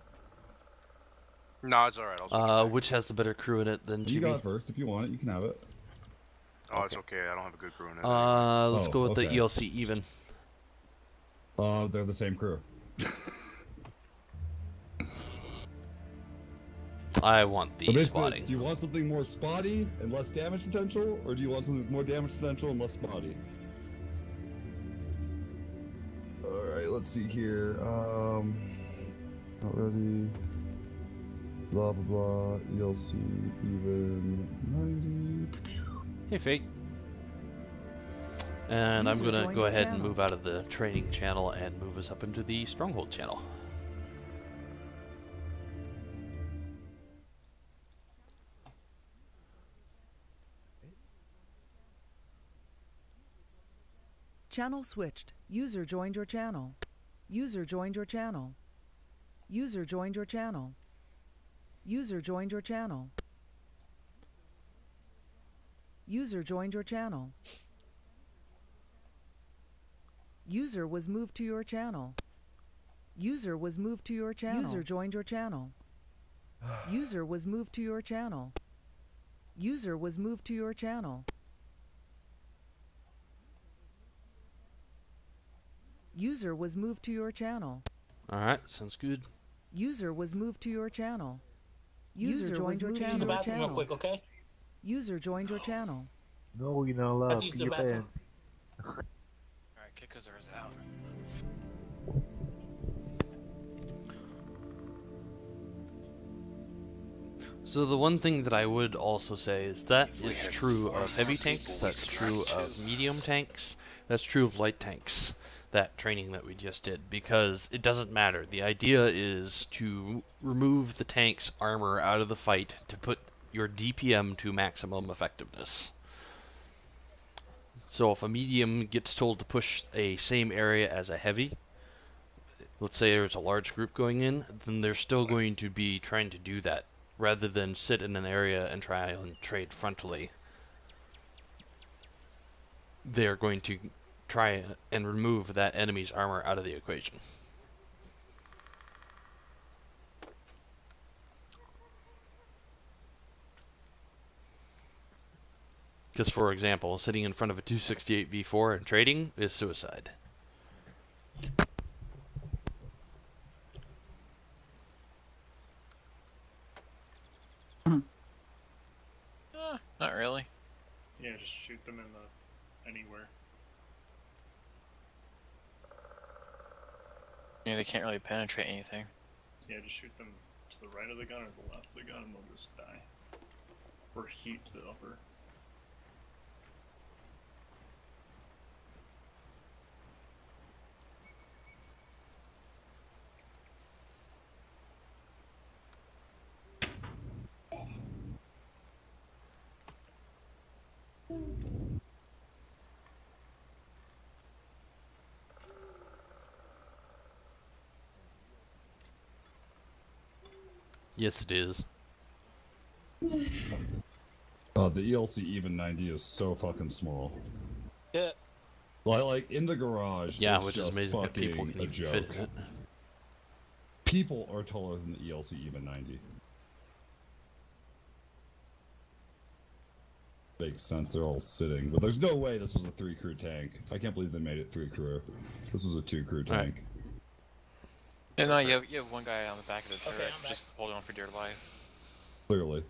No, it's alright. I'll switch Which has the better crew in it than You got GB? it first. If you want it, you can have it. Oh, it's okay. I don't have a good crew in it. Let's go with the okay. ELC even. They're the same crew. I want the So basically, spotting. do you want something more spotty and less damage potential, or do you want something with more damage potential and less spotty? Alright, let's see here. Not ready. Blah blah blah. ELC even 90. Hey, Fake. And I'm User gonna joined go your ahead and channel. move out of the training channel and move us up into the Stronghold channel. Channel switched. User joined your channel. User joined your channel. User joined your channel. User joined your channel. User joined your channel. User was moved to your channel. User was moved to your channel. User joined your channel. User was moved to your channel. User was moved to your channel. User was moved to your channel. Alright, sounds good. User was moved to your channel. User joined your To the channel. bathroom real quick, okay? User joined your channel. No, you're not allowed. Let's use Pee the your bathroom. pants. Alright, kickers are out. So the one thing that I would also say is that is true of heavy tanks, that's true of medium tanks, that's true of light tanks, that training that we just did, because it doesn't matter. The idea is to remove the tank's armor out of the fight to put your DPM to maximum effectiveness. So if a medium gets told to push a same area as a heavy, let's say there's a large group going in, then they're still going to be trying to do that, rather than sit in an area and try and trade frontally. They're going to try and remove that enemy's armor out of the equation. Because, for example, sitting in front of a 268 V4 and trading is suicide. Not really. Yeah, just shoot them in the anywhere. Yeah, they can't really penetrate anything. Yeah, just shoot them to the right of the gun or the left of the gun and they'll just die. Or heat the upper. Yes, it is. The ELC even 90 is so fucking small. Yeah. Like in the garage. Yeah, it's which is just amazing that people fucking can a even joke. fit in it. People are taller than the ELC even 90. Makes sense, they're all sitting. But there's no way this was a 3-crew tank. I can't believe they made it 3-crew. This was a 2-crew tank. Yeah, no, you have one guy on the back of the turret just holding on for dear life. Clearly.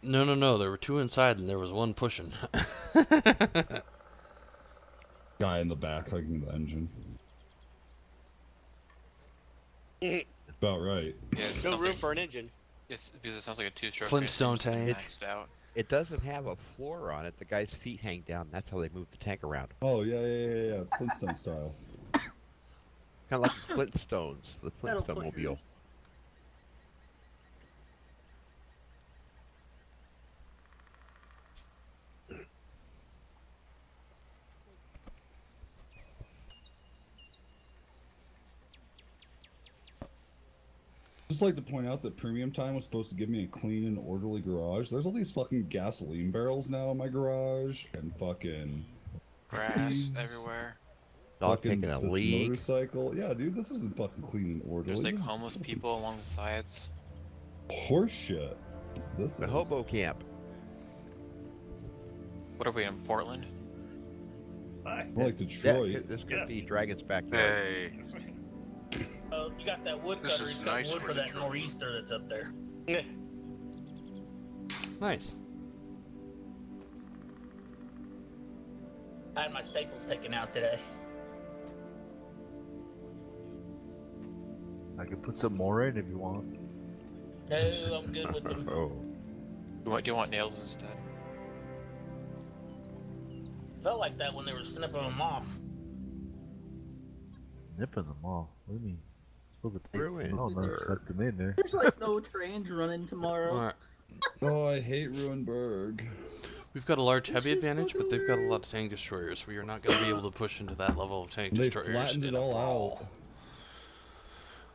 No, there were two inside and there was one pushing. Guy in the back hugging the engine. About right. Yeah, no room for an engine. Yes, because it sounds like a two-stroke. Flintstone tank. It doesn't have a floor on it. The guy's feet hang down. That's how they move the tank around. Oh, yeah. It's Flintstone style. Kind of like the Flintstones, the Flintstone-mobile. Just like to point out that premium time was supposed to give me a clean and orderly garage. There's all these fucking gasoline barrels now in my garage, and fucking grass everywhere. Dog fucking taking a this leak. motorcycle. Yeah, dude, this isn't fucking clean and orderly. There's like This is homeless people along the sides. horse shit. This The is hobo camp. What are we in Portland? more like Detroit. Yeah, this could be Dragon's backyard. Hey. Oh, you got that woodcutter. He's got wood for that nor'easter that's up there. Yeah. Nice. I had my staples taken out today. I can put some more in if you want. No, I'm good with them. Oh. Do you want nails instead? Felt like that when they were snipping them off. Snipping them off? What do you mean? Supposed to take Ruined. them out and tuck them in there. There's like no trains running tomorrow. All right. Oh, I hate Ruinberg. We've got a large heavy advantage, but they've got a lot of tank destroyers. We are not going to be able to push into that level of tank They destroyers. flattened in it a all brawl. out.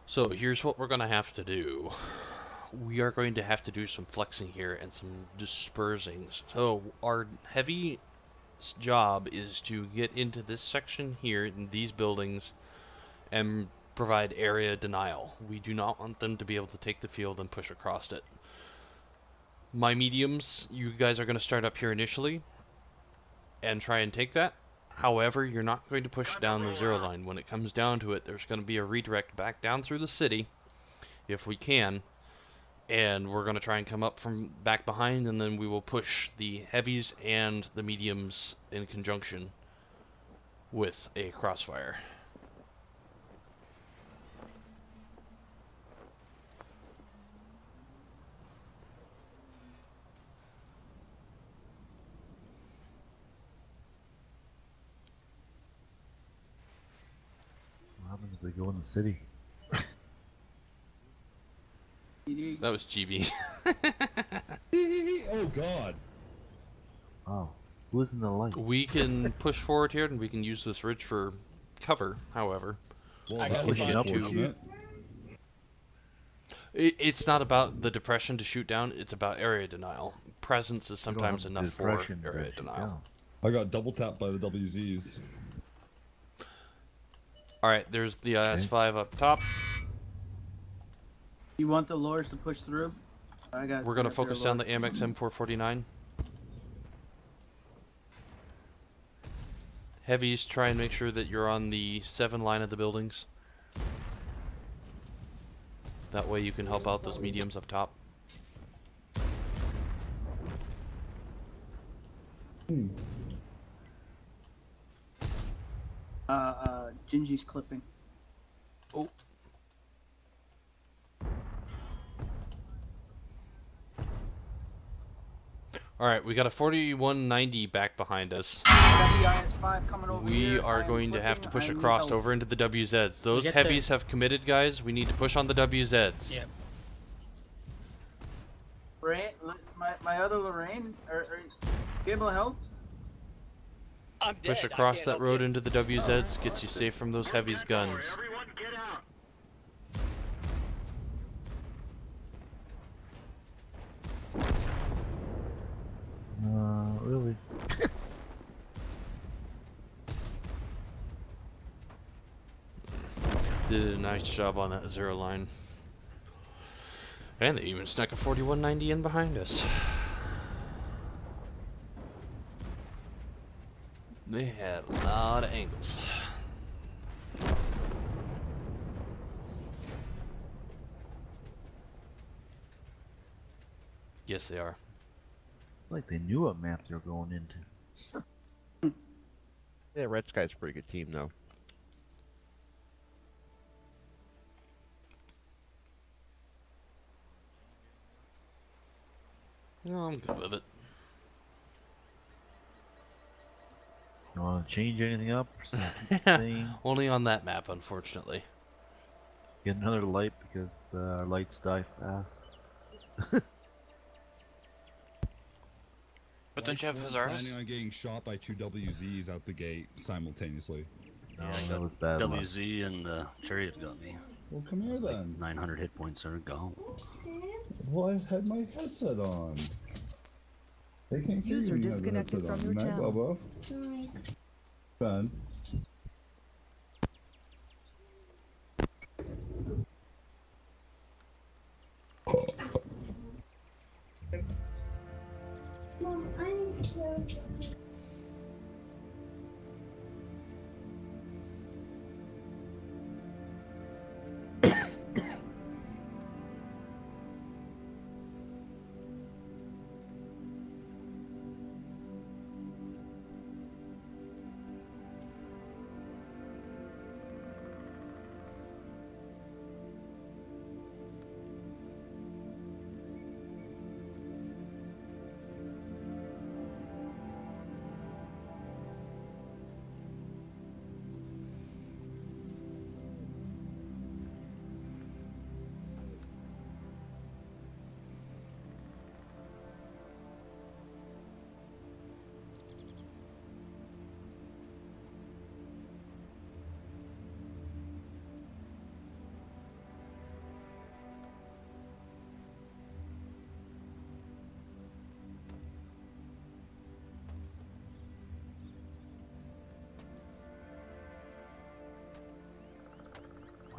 So here's what we're going to have to do. We are going to have to do some flexing here and some dispersing. So our heavy job is to get into this section here in these buildings and provide area denial. We do not want them to be able to take the field and push across it. My mediums, you guys are going to start up here initially and try and take that. However, you're not going to push down the zero line. When it comes down to it, there's going to be a redirect back down through the city, if we can, and we're going to try and come up from back behind, and then we will push the heavies and the mediums in conjunction with a crossfire. What happens if they go in the city? That was GB. Oh god. Oh, who's in the light? We can push forward here, and we can use this ridge for cover, however. Well, I that guess was it's unfortunate. It's not about the depression to shoot down, it's about area denial. Presence is You don't sometimes have enough for depression to area shoot denial. down. I got double tapped by the WZs. Alright, there's the IS-5 up top. You want the lures to push through? We're going to focus down the Amex M449. Heavies, try and make sure that you're on the 7 line of the buildings. That way you can help out those mediums up top. Gingy's clipping. Oh. Alright, we got a 4190 back behind us. WIS-5 coming over We here. are I am going to have to pushing. push I need across help. over into the WZs. Those Get heavies have committed, guys. We need to push on the WZs. Yep. Lorraine, my other Lorraine, are you able to help? I'm dead. Push I across can't that help road you. into the WZs, gets you safe from those heavies' guns. Really? Did a nice job on that zero line. And they even snuck a 4190 in behind us. They had a lot of angles. Yes, they are. Like they knew what map they were going into. Yeah, Red Sky's a pretty good team, though. No, I'm good with it. You want to change anything up? Same? Only on that map, unfortunately. Get another light because our lights die fast. But don't you have Lights Hazaras? weren't planning on getting shot by 2 WZs out the gate simultaneously. No, that was bad luck. WZ and the Chariot got me. Well, come here then. 900 hit points are gone. Well, I had my headset on. They can't hear User you when you have the disconnected headset from on. your Night, channel. Bubba. Ben. Mom, I'm here.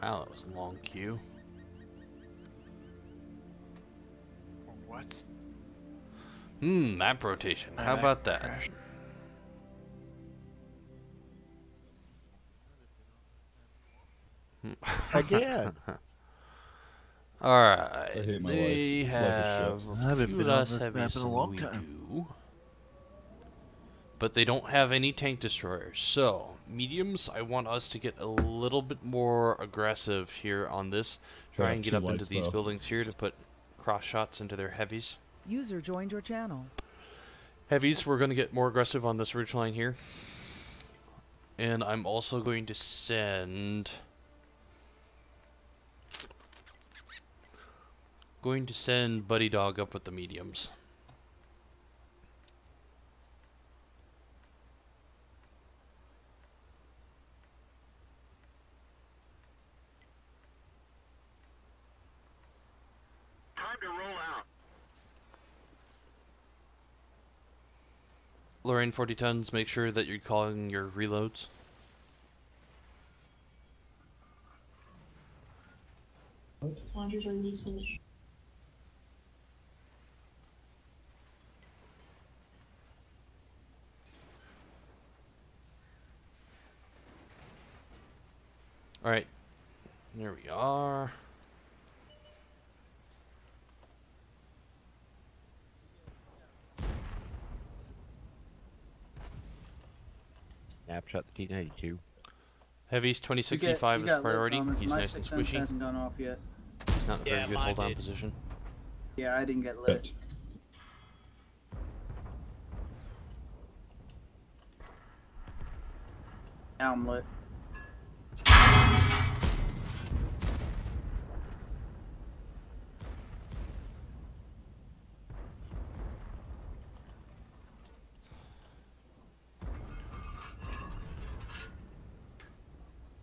Wow, that was a long queue. What? Map rotation. How about that? Again. Alright. I hate my They life. have I haven't a few been on less this map heavies in a than long we time. do. But they don't have any tank destroyers. So, mediums, I want us to get a little bit more aggressive here on this. Try and get up into these buildings here to put cross shots into their heavies. User joined your channel. Heavies, we're going to get more aggressive on this ridge line here. And I'm also going to send... Buddy Dog up with the mediums. Time to roll out. Lorraine 40 tons, make sure that you're calling your reloads. Launchers are released finished. Alright, there we are. Snapshot the T92. Heavy's 26C5 is priority. Thomas. He's My nice and 6 cents squishy. hasn't gone off yet. He's not in a very good hold on position. Yeah, I didn't get lit. Now I'm lit.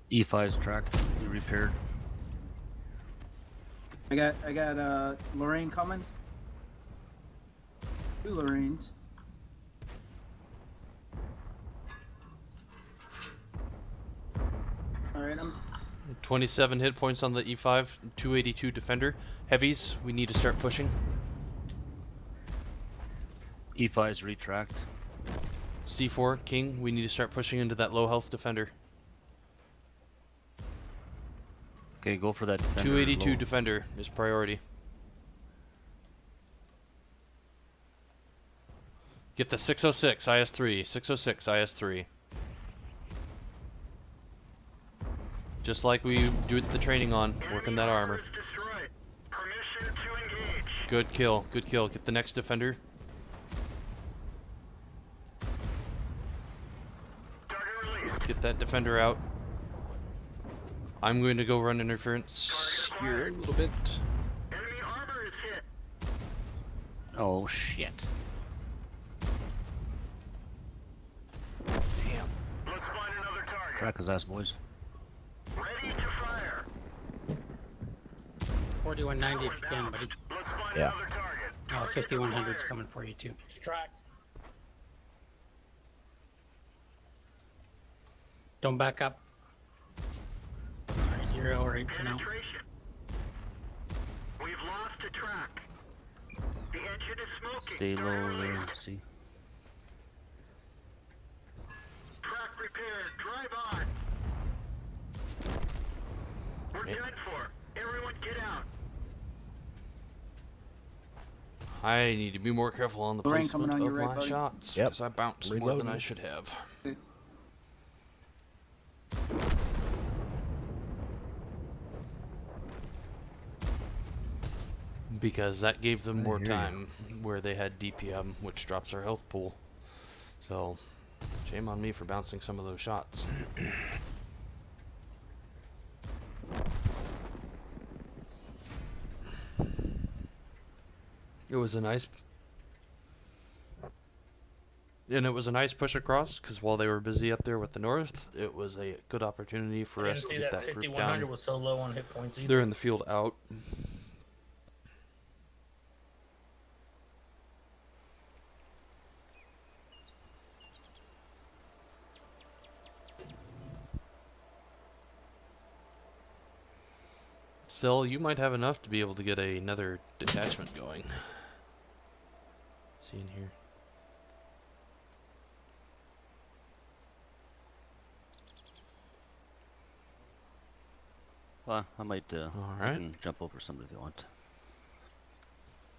E5's tracked. Be repaired. I got Lorraine coming. 2 Lorraines. Alright, I'm 27 hit points on the E5, 282 defender. Heavies, we need to start pushing. E5's retracked. C4, King, we need to start pushing into that low health defender. Okay, go for that defender. 282 low. defender is priority. Get the 606 IS3, 606 IS3. Just like we do the training on, working that armor. Good kill, good kill. Get the next defender. Get that defender out. I'm going to go run interference here a little bit. Oh shit. Damn. Track his ass, boys. Ready to fire. 4190 if you can, buddy. Yeah. Oh, 5100's coming for you too. Track. Don't back up. Alright, you're alright for now. We've lost a track. The engine is smoking. Stay low there. See. Track repaired. Drive on. We're done for. Everyone get out. I need to be more careful on the Lorraine coming placement on of your right, my buddy? shots, Yep. because I bounced more than I should have. Because that gave them more time where they had DPM, which drops their health pool. So, shame on me for bouncing some of those shots. It was a nice... And it was a nice push across, because while they were busy up there with the north, it was a good opportunity for I us didn't to see get that that group 5100 down. was so low on hit points either. They're in the field out. Still, you might have enough to be able to get another detachment going. See in here. Well, I might I Alright. can jump over somebody if you want.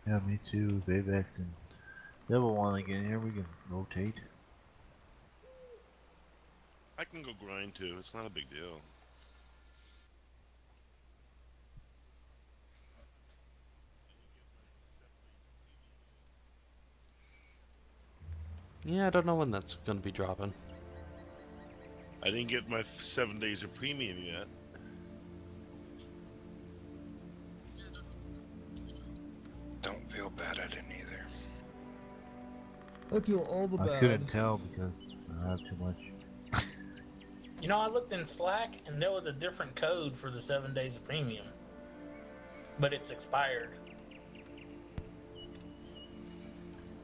Yeah, me too. Bayvex and Devil want to get in here. We can rotate. I can go grind too. It's not a big deal. Yeah, I don't know when that's going to be dropping. I didn't get my 7 days of premium yet. Don't feel bad, I didn't either. I feel all the bad. I couldn't tell because I have too much. You know, I looked in Slack and there was a different code for the 7 days of premium, but it's expired.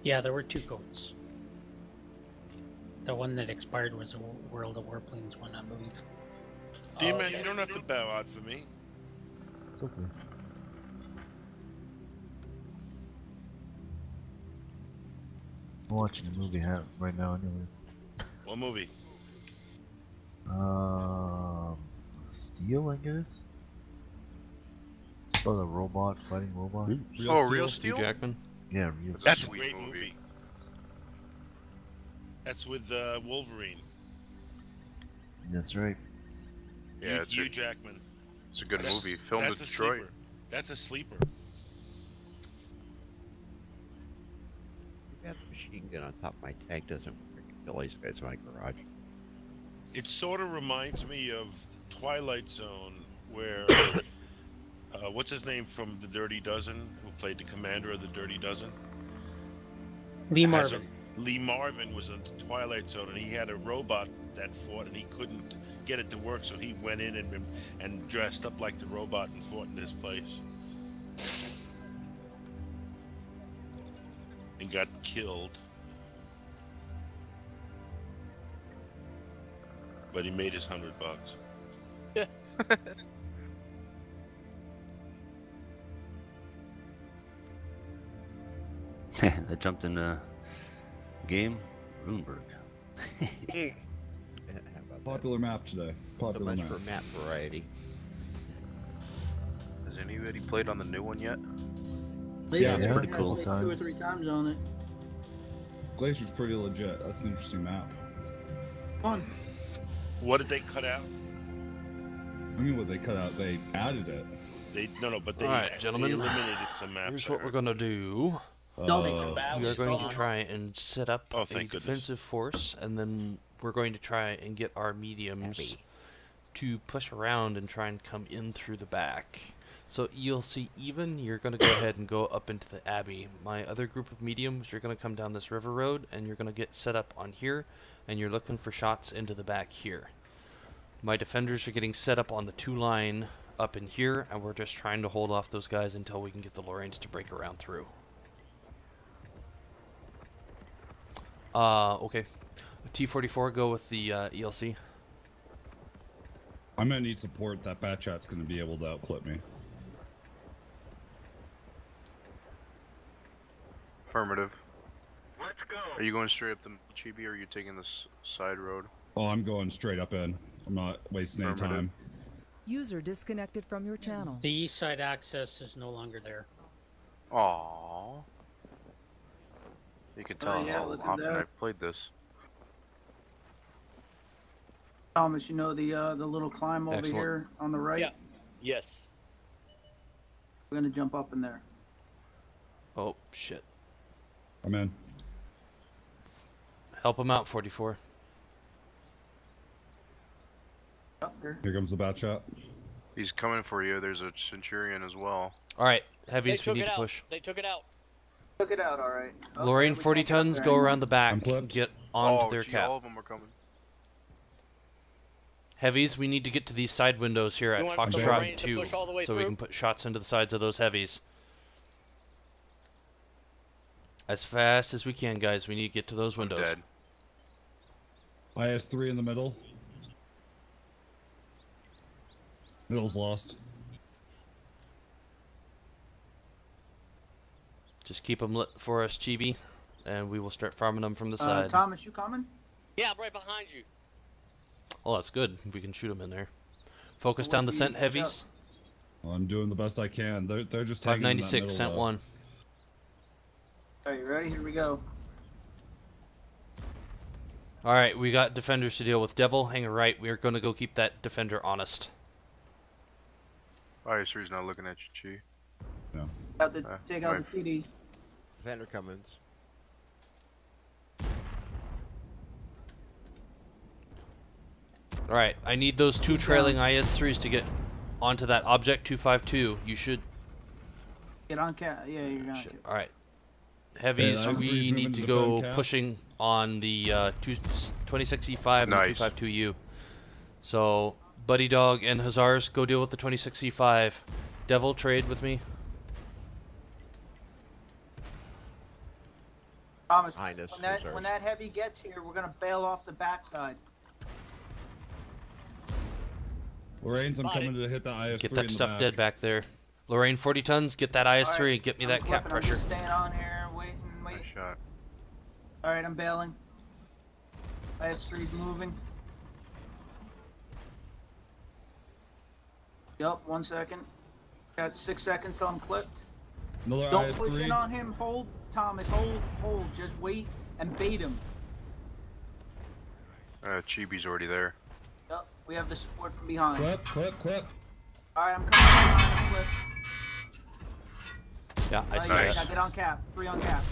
Yeah, there were two codes. The one that expired was a World of Warplanes one, I believe. D-Man, you don't have to bow out for me. It's okay. I'm watching a movie right now anyway. What movie? Steel, I guess? It's about a robot fighting robot. Real Steel? Hugh Jackman? Yeah, Real That's a Steel. great movie. That's with Wolverine. That's right. Yeah, it's Hugh Jackman. It's a good movie. Filmed in That's a Detroit. sleeper. That's a sleeper. Got the machine gun on top of my tank doesn't work. Kill these guys in my garage. It sort of reminds me of Twilight Zone, where what's his name from the Dirty Dozen, who played the commander of the Dirty Dozen? Lee Marvin. Lee Marvin was in Twilight Zone, and he had a robot that fought, and he couldn't get it to work, so he went in and dressed up like the robot and fought in his place. And got killed. But he made his $100. Yeah. I jumped in the game. Runeberg. Popular map today. Popular map. For map variety. Has anybody played on the new one yet? Yeah, it's pretty cool. Two or three times on it. Glacier's pretty legit. That's an interesting map. Fun. What did they cut out? I mean, what they cut out, they added it. But they, Alright, gentlemen. they eliminated some maps. Here's what we're going to do. We are going to try and set up a defensive force, and then we're going to try and get our mediums to push around and try and come in through the back. So you'll see even, you're going to go ahead and go up into the Abbey. My other group of mediums, you're going to come down this river road, and you're going to get set up on here, and you're looking for shots into the back here. My defenders are getting set up on the two-line up in here, and we're just trying to hold off those guys until we can get the Lorraines to break around through. Okay. T-44, go with the ELC. I'm gonna need support. That bat chat's gonna be able to outclip me. Affirmative. Let's go. Are you going straight up the Chibi, or are you taking this side road? Oh, I'm going straight up in. I'm not wasting any time. User disconnected from your channel. The east side access is no longer there. Aww. You can tell yeah, how look at often that. I've played this. Thomas, you know the little climb over Excellent. here on the right? Yeah. Yes. We're gonna jump up in there. Oh, shit. I'm in. Help him out, 44. Up there. Here comes the bat chat. He's coming for you. There's a Centurion as well. Alright, They heavies, we took need it to out. push. They took it out. Took it out, all right. Okay, Lorraine, we 40 can't get up tons, there go anymore. around the back, I'm clipped. get onto Oh, their gee, cap. all of them are coming. Heavies, we need to get to these side windows here at You want the Foxtrot Lorraine to 2, push all the way so we through? can put shots into the sides of those heavies. As fast as we can, guys. We need to get to those windows. Dead. IS-3 in the middle. Middle's lost. Just keep them lit for us, Chibi, and we will start farming them from the side. Thomas, you coming? Yeah, I'm right behind you. Oh, that's good. We can shoot them in there. Focus Well, down the what do scent you- heavies. Well, I'm doing the best I can. They're just hanging in that 596, middle, scent though. 1. Are you ready? Here we go. Alright, we got defenders to deal with. Devil, hang a right. We are going to go keep that defender honest. IS-3's not looking at you, Chi. No. Have to take out right. the TD. Defender Cummins. Alright, I need those two trailing IS-3s to get onto that object 252. You should... Get on cap. Yeah, you're gonna. Alright. Heavies, Yeah, IS-3's we moving need to to defend go cap. pushing on the 26E5 and Nice. the 252U. So, Buddy Dog and Hazars, go deal with the 26E5. Devil, trade with me. Thomas, Behind us, when that heavy gets here, we're gonna bail off the backside. Lorraine's, I'm Spotted. coming to hit the IS-3 Get in that the stuff back. dead back there. Lorraine, 40 tons, get that IS-3 Alright, and get me I'm that cap clipping, I'm pressure. just staying on here, waiting. Nice shot. All right, I'm bailing. IS-3's moving. Yup, 1 second. Got 6 seconds till I'm clipped. Another Don't IS-3. push in on him. Hold, Thomas. Hold. Just wait and bait him. Chibi's already there. Yup, we have the support from behind. Clip. All right, I'm coming behind the clip. Yeah, I see Now that. get on cap. 3 on cap.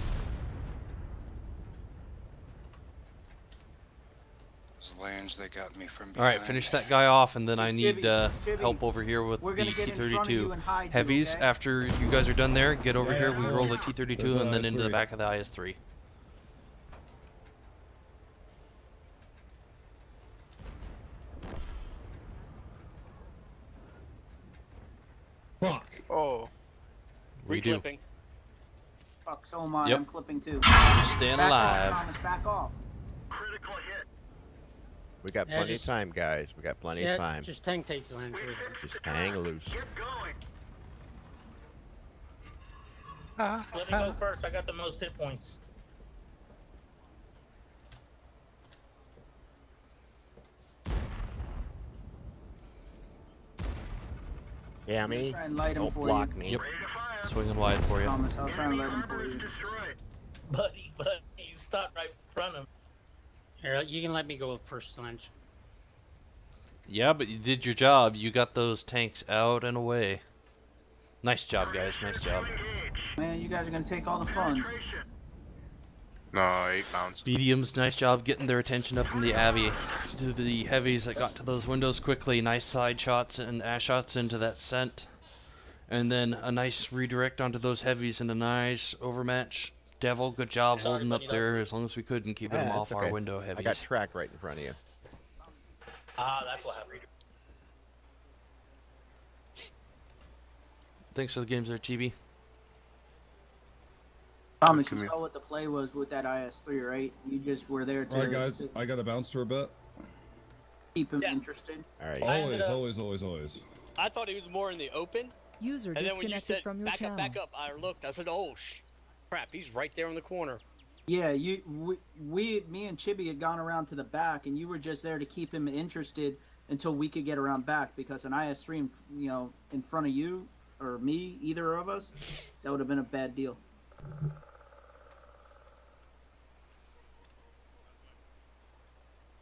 Those lands, they got me from behind. Alright, finish that guy off, and then I need Chibby, help over here with we're the gonna get in front of you T-32. and hide you, Heavies, okay? after you guys are done there, get over Yeah, here, yeah, we yeah. roll the T-32 There's and the then into the IS-3. back of the IS-3. Fuck. Oh. Redo. Reclipping. Fuck, so am I. Yep. I'm clipping too. Just staying Back alive. off, Thomas. Back off. Critical hit. We got Yeah, plenty just- of time, guys. We got plenty Yeah, of time. just tank takes land. Just hang loose. Get going. Let me go first. I got the most hit points. Yeah, me. Try and light him Don't for block you. me. Yep. Swinging wide for you. Thomas, I'll try and light him for you. Buddy, you stopped right in front of me. Here, you can let me go first, Lynch. Yeah, but you did your job. You got those tanks out and away. Nice job, guys. Nice job. Man, you guys are gonna take all the fun. No, 8 pounds. Mediums, nice job getting their attention up in the Abbey. To the heavies that got to those windows quickly. Nice side shots and ash shots into that scent. And then a nice redirect onto those heavies and a nice overmatch. Devil, good job Sorry, holding up buddy, there as long as we could and keeping them Yeah, off that's our okay. window I got heavies. tracked right in front of you. Ah, that's what happened. Thanks for the games there, Chibi. Thomas, you saw what the play was with that IS-3, right? You just were there to... All right, guys, I got to bounce for a bit. Keep him interested. All right. Always. I thought he was more in the open. User And then when you disconnected said from your back channel. up, I looked. I said, "Oh, crap! He's right there in the corner." Yeah, me and Chibi had gone around to the back, and you were just there to keep him interested until we could get around back. Because an IS-3, in front of you or me, either of us, that would have been a bad deal.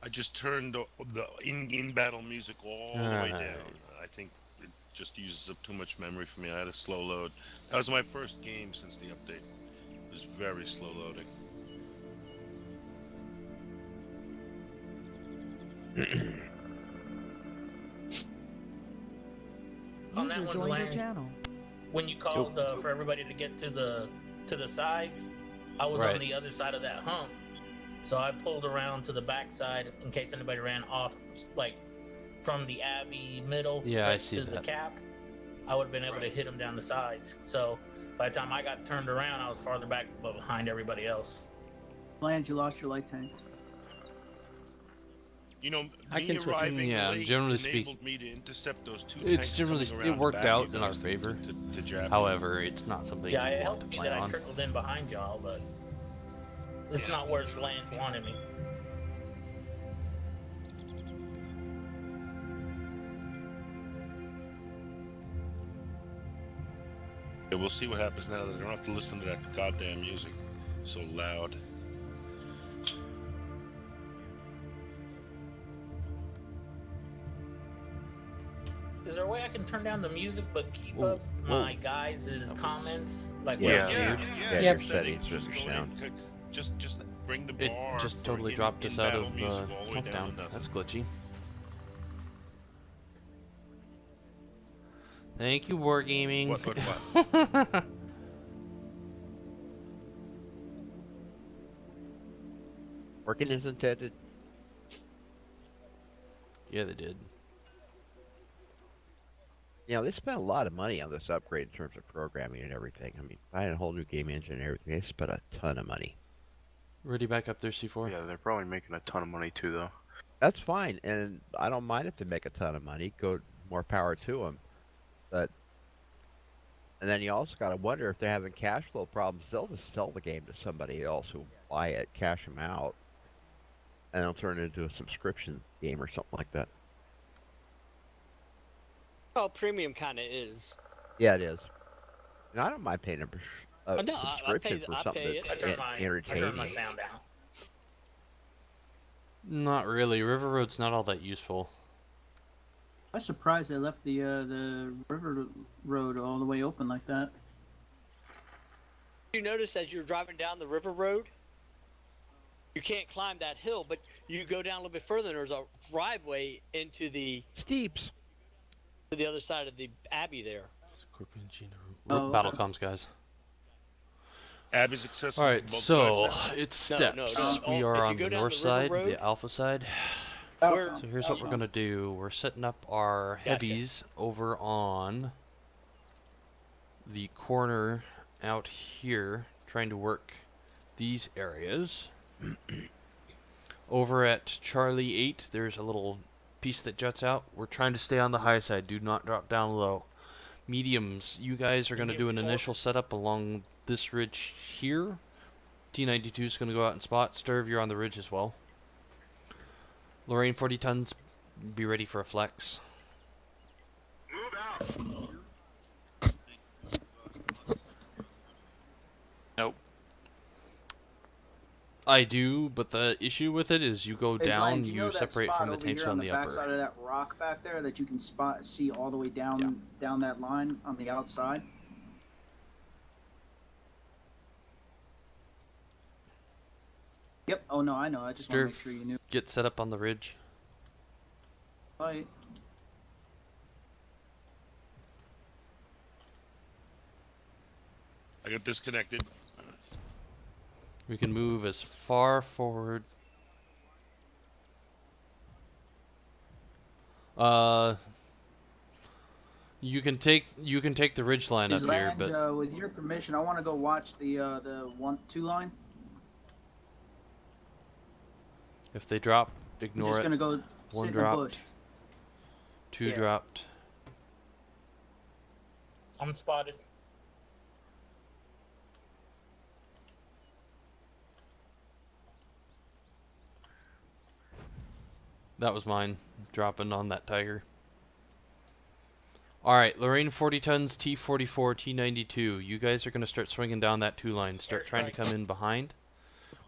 I just turned the in-battle music all the way down. I think it just uses up too much memory for me. I had a slow load. That was my first game since the update. It was very slow loading. On that User one's joined your land, channel. when you called for everybody to get to the sides, I was Right. on the other side of that hump, so I pulled around to the back side in case anybody ran off, like from the Abbey middle Yeah, I stretch see to the that. cap. I would have been able to hit them down the sides. So by the time I got turned around, I was farther back behind everybody else. Land, you lost your light tank. You know, I me can switch. arriving Yeah, late generally enabled speaking, me to intercept those two It's tanks generally coming it around the worked back out of in you our guys favor. to jab you. However, it's not something Yeah, you it want helped to me play that I on. trickled in behind y'all, but it's not where Lance wanted me. Yeah, we'll see what happens now that I don't have to listen to that goddamn music so loud. Is there a way I can turn down the music but keep Whoa, up whoa. my guys' comments? Like Yeah, what- yeah, your settings Just are go in, sound. just bring the It bar. just for totally in- dropped us out in-battle of music all the way down countdown. to nothing. That's glitchy. Thank you, Wargaming. What? Working as intended. Yeah, they did. You know, they spent a lot of money on this upgrade in terms of programming and everything. I mean, buying a whole new game engine and everything, they spent a ton of money. Ready back up there, C4? Yeah, they're probably making a ton of money too, though. That's fine, and I don't mind if they make a ton of money. Go more power to them. But and then you also got to wonder if they're having cash flow problems. They'll just sell the game to somebody else who'll buy it, cash them out, and they'll turn it into a subscription game or something like that. Well, premium kind of is. Yeah, it is. And I don't mind paying a No, I subscription pay- for I something pay that's it. I entertaining. turned my sound down. Not really. River Road's not all that useful. I'm surprised they left the river road all the way open like that. You notice as you're driving down the river road, you can't climb that hill, but you go down a little bit further, and there's a driveway into the steeps to the other side of the Abbey there. Scorpion Gina. Oh, Battle okay. comms, guys. Abbey's accessible. All right, to both so sides now. it's steps. We are on the north side, road- the alpha side. Where- So here's what we're gonna do. We're setting up our heavies over on the corner out here, trying to work these areas. Over at Charlie 8, there's a little piece that juts out. We're trying to stay on the high side. Do not drop down low. Mediums, you guys are going to do an initial setup along this ridge here. T92 is going to go out and spot. Sturv, you're on the ridge as well. Lorraine, 40 tons, be ready for a flex. Nope. I do, but the issue with it is you go Hey, down, Ryan, do you know that separate spot from the over tanks here on the back upper. side of that rock back there that you can see all the way down down that line on the outside. Yep. Oh no, I know. I just want to make Sturv, sure you knew. get set up on the ridge. Right. I got disconnected. We can move as far forward. You can take the ridge line up here, but with your permission, I want to go watch the 1-2 line. if they drop, I'm ignore just it. gonna go sit One in the bush. dropped. Two Yeah. dropped. I'm spotted. That was mine, dropping on that tiger. Alright, Lorraine 40 tons, T44, T92. You guys are going to start swinging down that 2 line. Start trying to come in behind.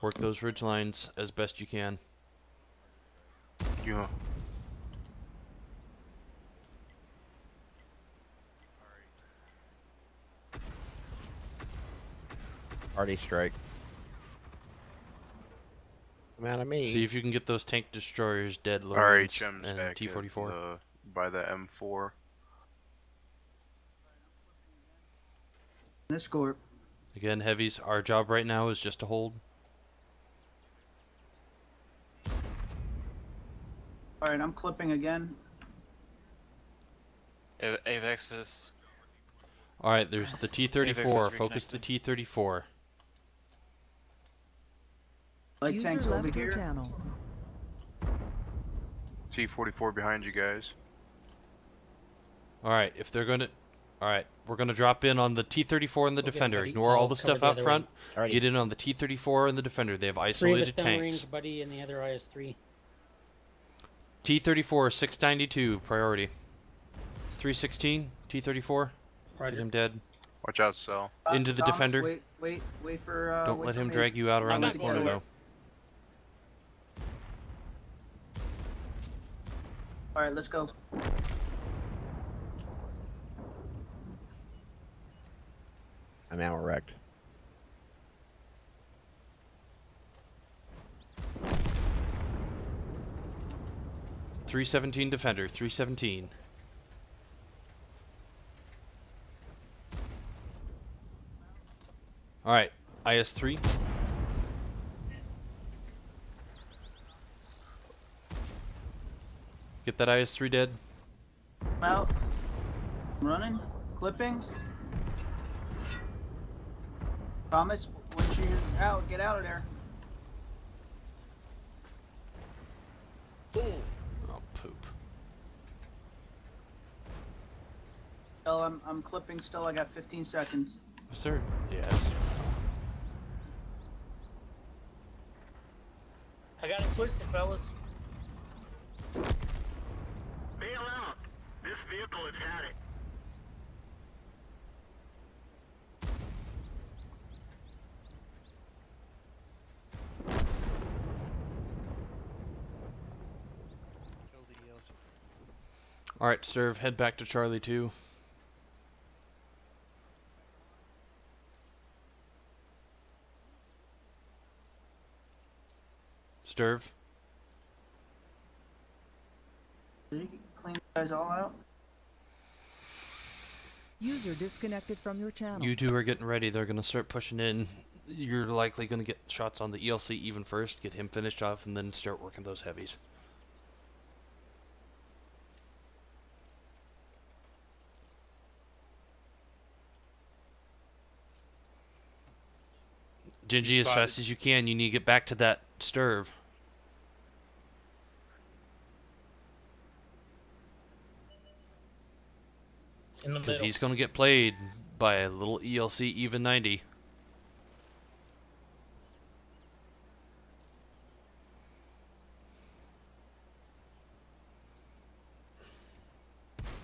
Work those ridge lines as best you can. Yeah. Party strike. Come out of me. See if you can get those tank destroyers dead, Alright, Lorraines HM's and back T44. by the M4. Escort. Again, heavies, our job right now is just to hold. Alright, I'm clipping again. Avex is. Alright, there's the T34. Focus the T34. Light User tanks left over your here. channel. T44 behind you guys. Alright, if they're gonna... Alright, we're gonna drop in on the T34 and the Defender. Ignore all the stuff up front. Get in on the T34 and the Defender. They have isolated tanks. Downrange, buddy, and the other IS-3. T34, 692, priority. 316, T34. Get him dead. Watch out, Cell. Into the Thomas, Defender. Wait for. Don't wait let for him me. drag you out around I'm that not corner, going though. Alright, let's go. I'm ammo wrecked. .317 Defender, 317. Alright, IS-3. Get that IS-3 dead. I'm out. I'm running. Clipping. Thomas, once you're out, get out of there. Oh, poop. Still, I'm clipping still. I got 15 seconds. Sir? Yes. I got it twisted, fellas. Bail out. This vehicle has had it. Alright, Serve, head back to Charlie 2. Sturv. Did you clean you guys all out? User disconnected from your channel. You two are getting ready. They're going to start pushing in. You're likely going to get shots on the ELC even first, get him finished off, and then start working those heavies. Gingy, as fast as you can, you need to get back to that Sturv. Because he's going to get played by a little ELC even 90.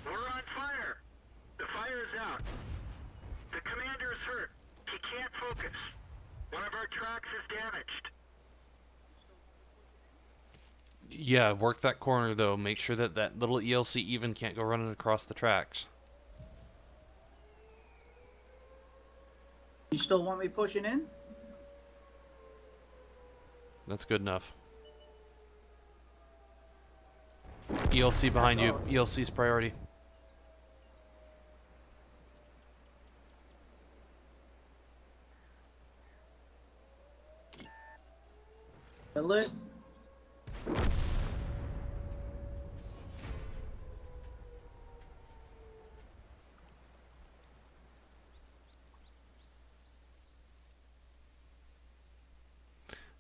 We're on fire. The fire is out. The commander is hurt. He can't focus. One of our tracks is damaged. Yeah, work that corner though. Make sure that that little ELC even can't go running across the tracks. You still want me pushing in? That's good enough. ELC behind you. ELC's priority. Lit.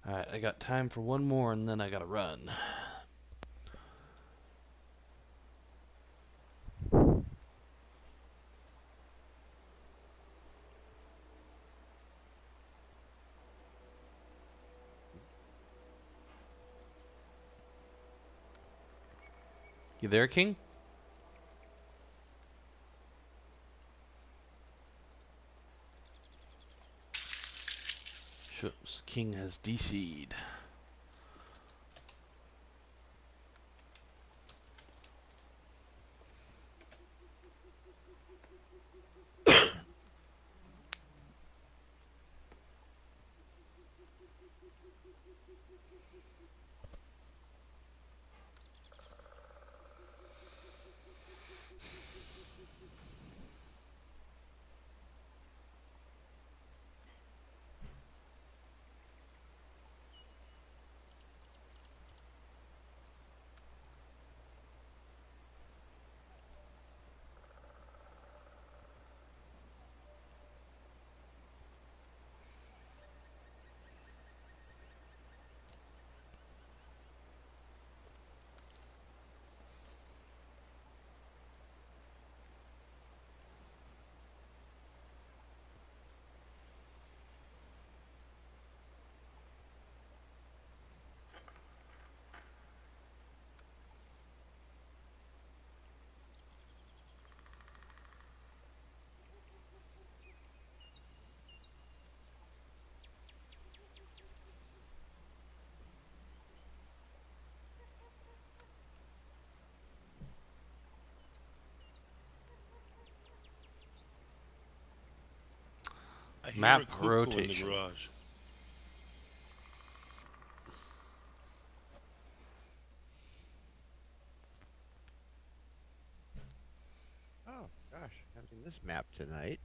Alright, I got time for one more and then I gotta run. You there, King? Shows King has DC'd. I hear Map a cuckoo rotation. in the garage. Oh gosh, having this map tonight.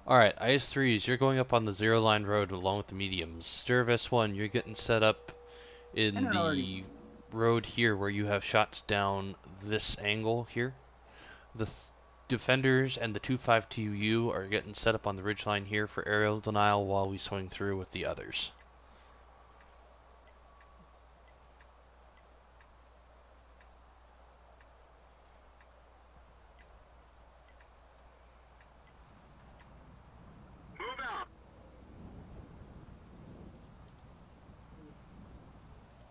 Alright, IS-3s, you're going up on the zero line road along with the mediums. Sturv S1, you're getting set up in the road here where you have shots down this angle here. The defenders and the 252U are getting set up on the ridgeline here for aerial denial while we swing through with the others.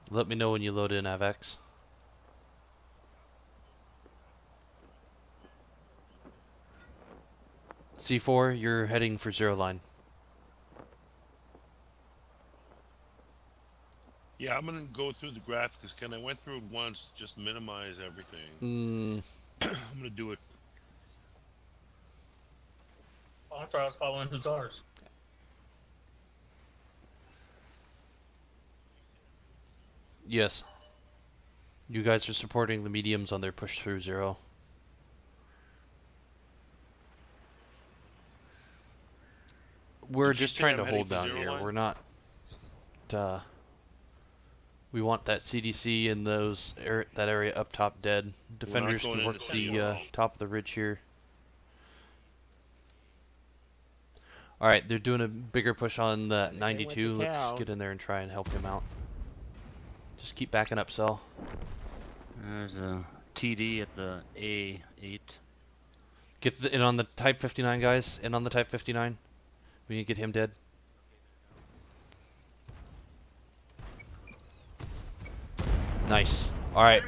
Let me know when you load in AVX. C4, you're heading for zero line. Yeah, I'm gonna go through the graphics. Ken, I went through it once, just minimize everything. I'm gonna do it. Oh, I thought I was following Hussars. Yes. You guys are supporting the mediums on their push through zero. We're just trying to hold down here. We're not. We want that CDC and that area up top dead. Defenders can work the top of the ridge here. All right, they're doing a bigger push on the 92. Let's get in there and try and help him out. Just keep backing up, Cell. There's a TD at the A8. Get in on the Type 59, guys. In on the Type 59. We need to get him dead. Nice. Alright.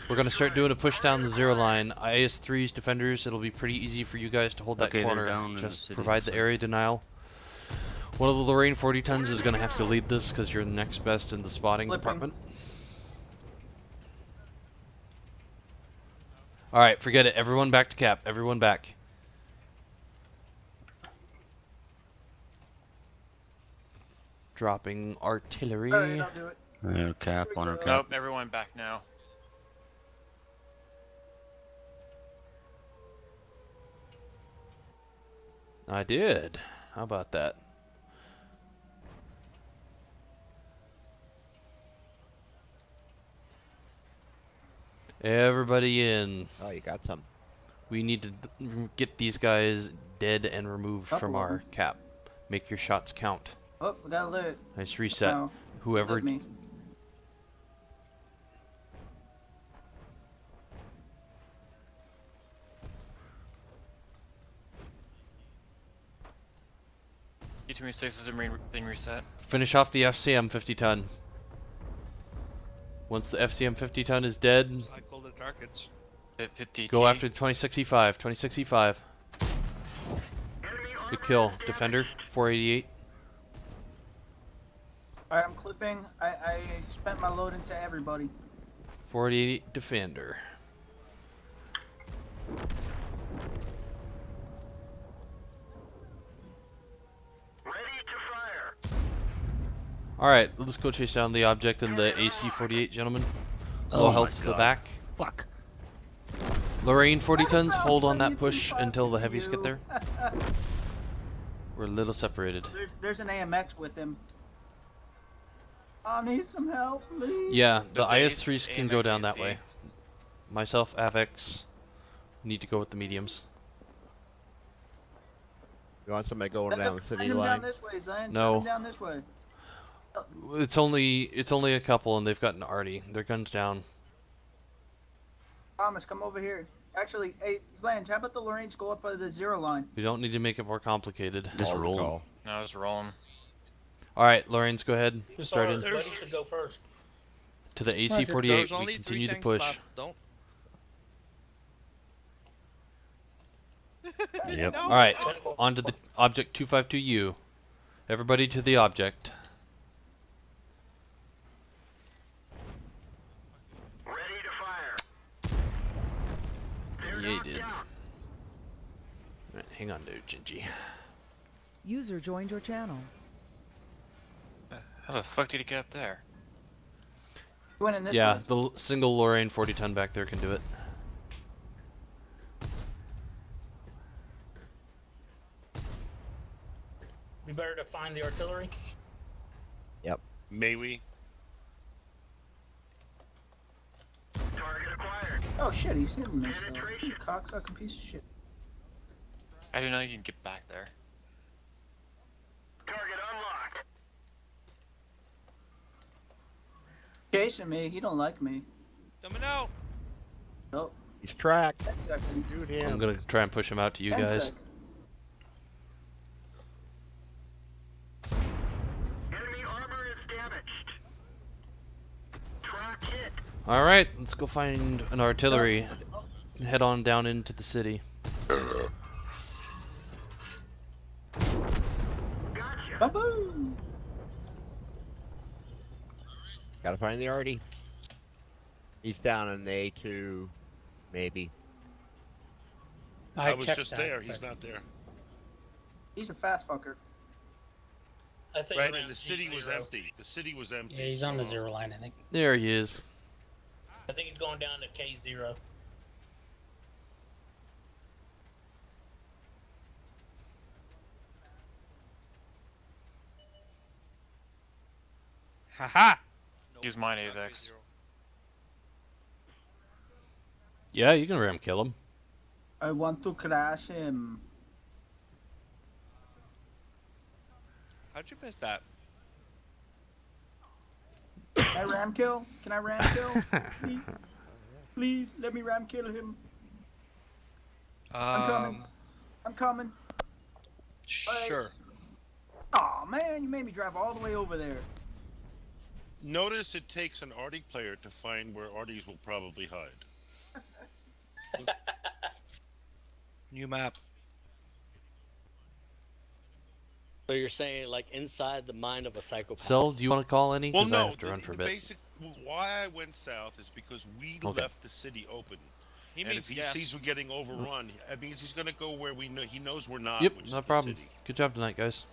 We're going to start doing a push down the zero line. IS-3's defenders, it'll be pretty easy for you guys to hold that corner. Just provide the area denial. One of the Lorraine 40 tons is going to have to lead this because you're next best in the spotting department. Alright, forget it. Everyone back to cap. Everyone back. Dropping artillery. Cap on our cap. Nope, everyone back now. I did. How about that? Everybody in. Oh, you got some. We need to get these guys dead and removed from our cap. Make your shots count. Oh, we got lit. Nice reset. Now, Whoever. lit me. D26 is being reset. Finish off the FCM 50 ton. Once the FCM 50 ton is dead, Cycle the targets. go after the 2065. 2065. Good kill. Defender, 488. Alright, I'm clipping. I spent my load into everybody. 488 Defender. Alright, let's go chase down the object in the AC-48, gentlemen. Low health to the back. Fuck. Lorraine, 40 tons, hold on that push until the heavies get there. We're a little separated. There's an AMX with him. I need some help, please. Yeah, the IS-3s can go down that way. Myself, Avex, need to go with the mediums. You want somebody going down the city Send him line? down this way, Zion. No. Send him down this way. It's only a couple, and they've got an arty. Their guns down. Thomas, come over here. Actually, hey, Slange, how about the Lorraines go up by the 0 line? We don't need to make it more complicated. Just roll. No, I was rolling. Alright, Lorraines, go ahead. Start in. Buddy should go first. To the AC-48, we continue to push. Don't. Yep. Alright, on to the object 252U. Everybody to the object. Yeah, you did. Right, hang on there, Gingy. User joined your channel. How the fuck did he get up there? Went in this Yeah, way. the single Lorraine 40 ton back there can do it. We better to find the artillery. Yep. May we? Oh shit, he's hitting this stuff. You cocksucking piece of shit. I didn't know you can get back there. Chasing me, he don't like me. Coming out. Nope. He's tracked. Shoot him. I'm gonna try and push him out to you 10 guys. seconds. Alright, let's go find an artillery. Head on down into the city. Ba-boom! Gotta find the arty. He's down in the A2, maybe. I was just there. He's not there. He's a fast fucker. I think Right, around and the city was G0. empty. The city was empty. Yeah, he's on the so- 0 line, I think. There he is. I think he's going down to K0. Haha. Use mine, Avex. Yeah, you can ram kill him. I want to crash him. How'd you miss that? Can I ram kill? Can I ram kill? Please? Please, let me ram kill him. I'm coming. I'm coming. Sure. Aw, man, you made me drive all the way over there. Notice it takes an arty player to find where arties will probably hide. New map. So you're saying like inside the mind of a psychopath? Sel, do you want to call any? Well, Because no. I have to run for a bit. Basic, why I went south is because we Okay. left the city open. He And means if he gas. sees we're getting overrun, that means he's going to go where we know he knows we're not. Yep, which no is the problem. city. Good job tonight, guys.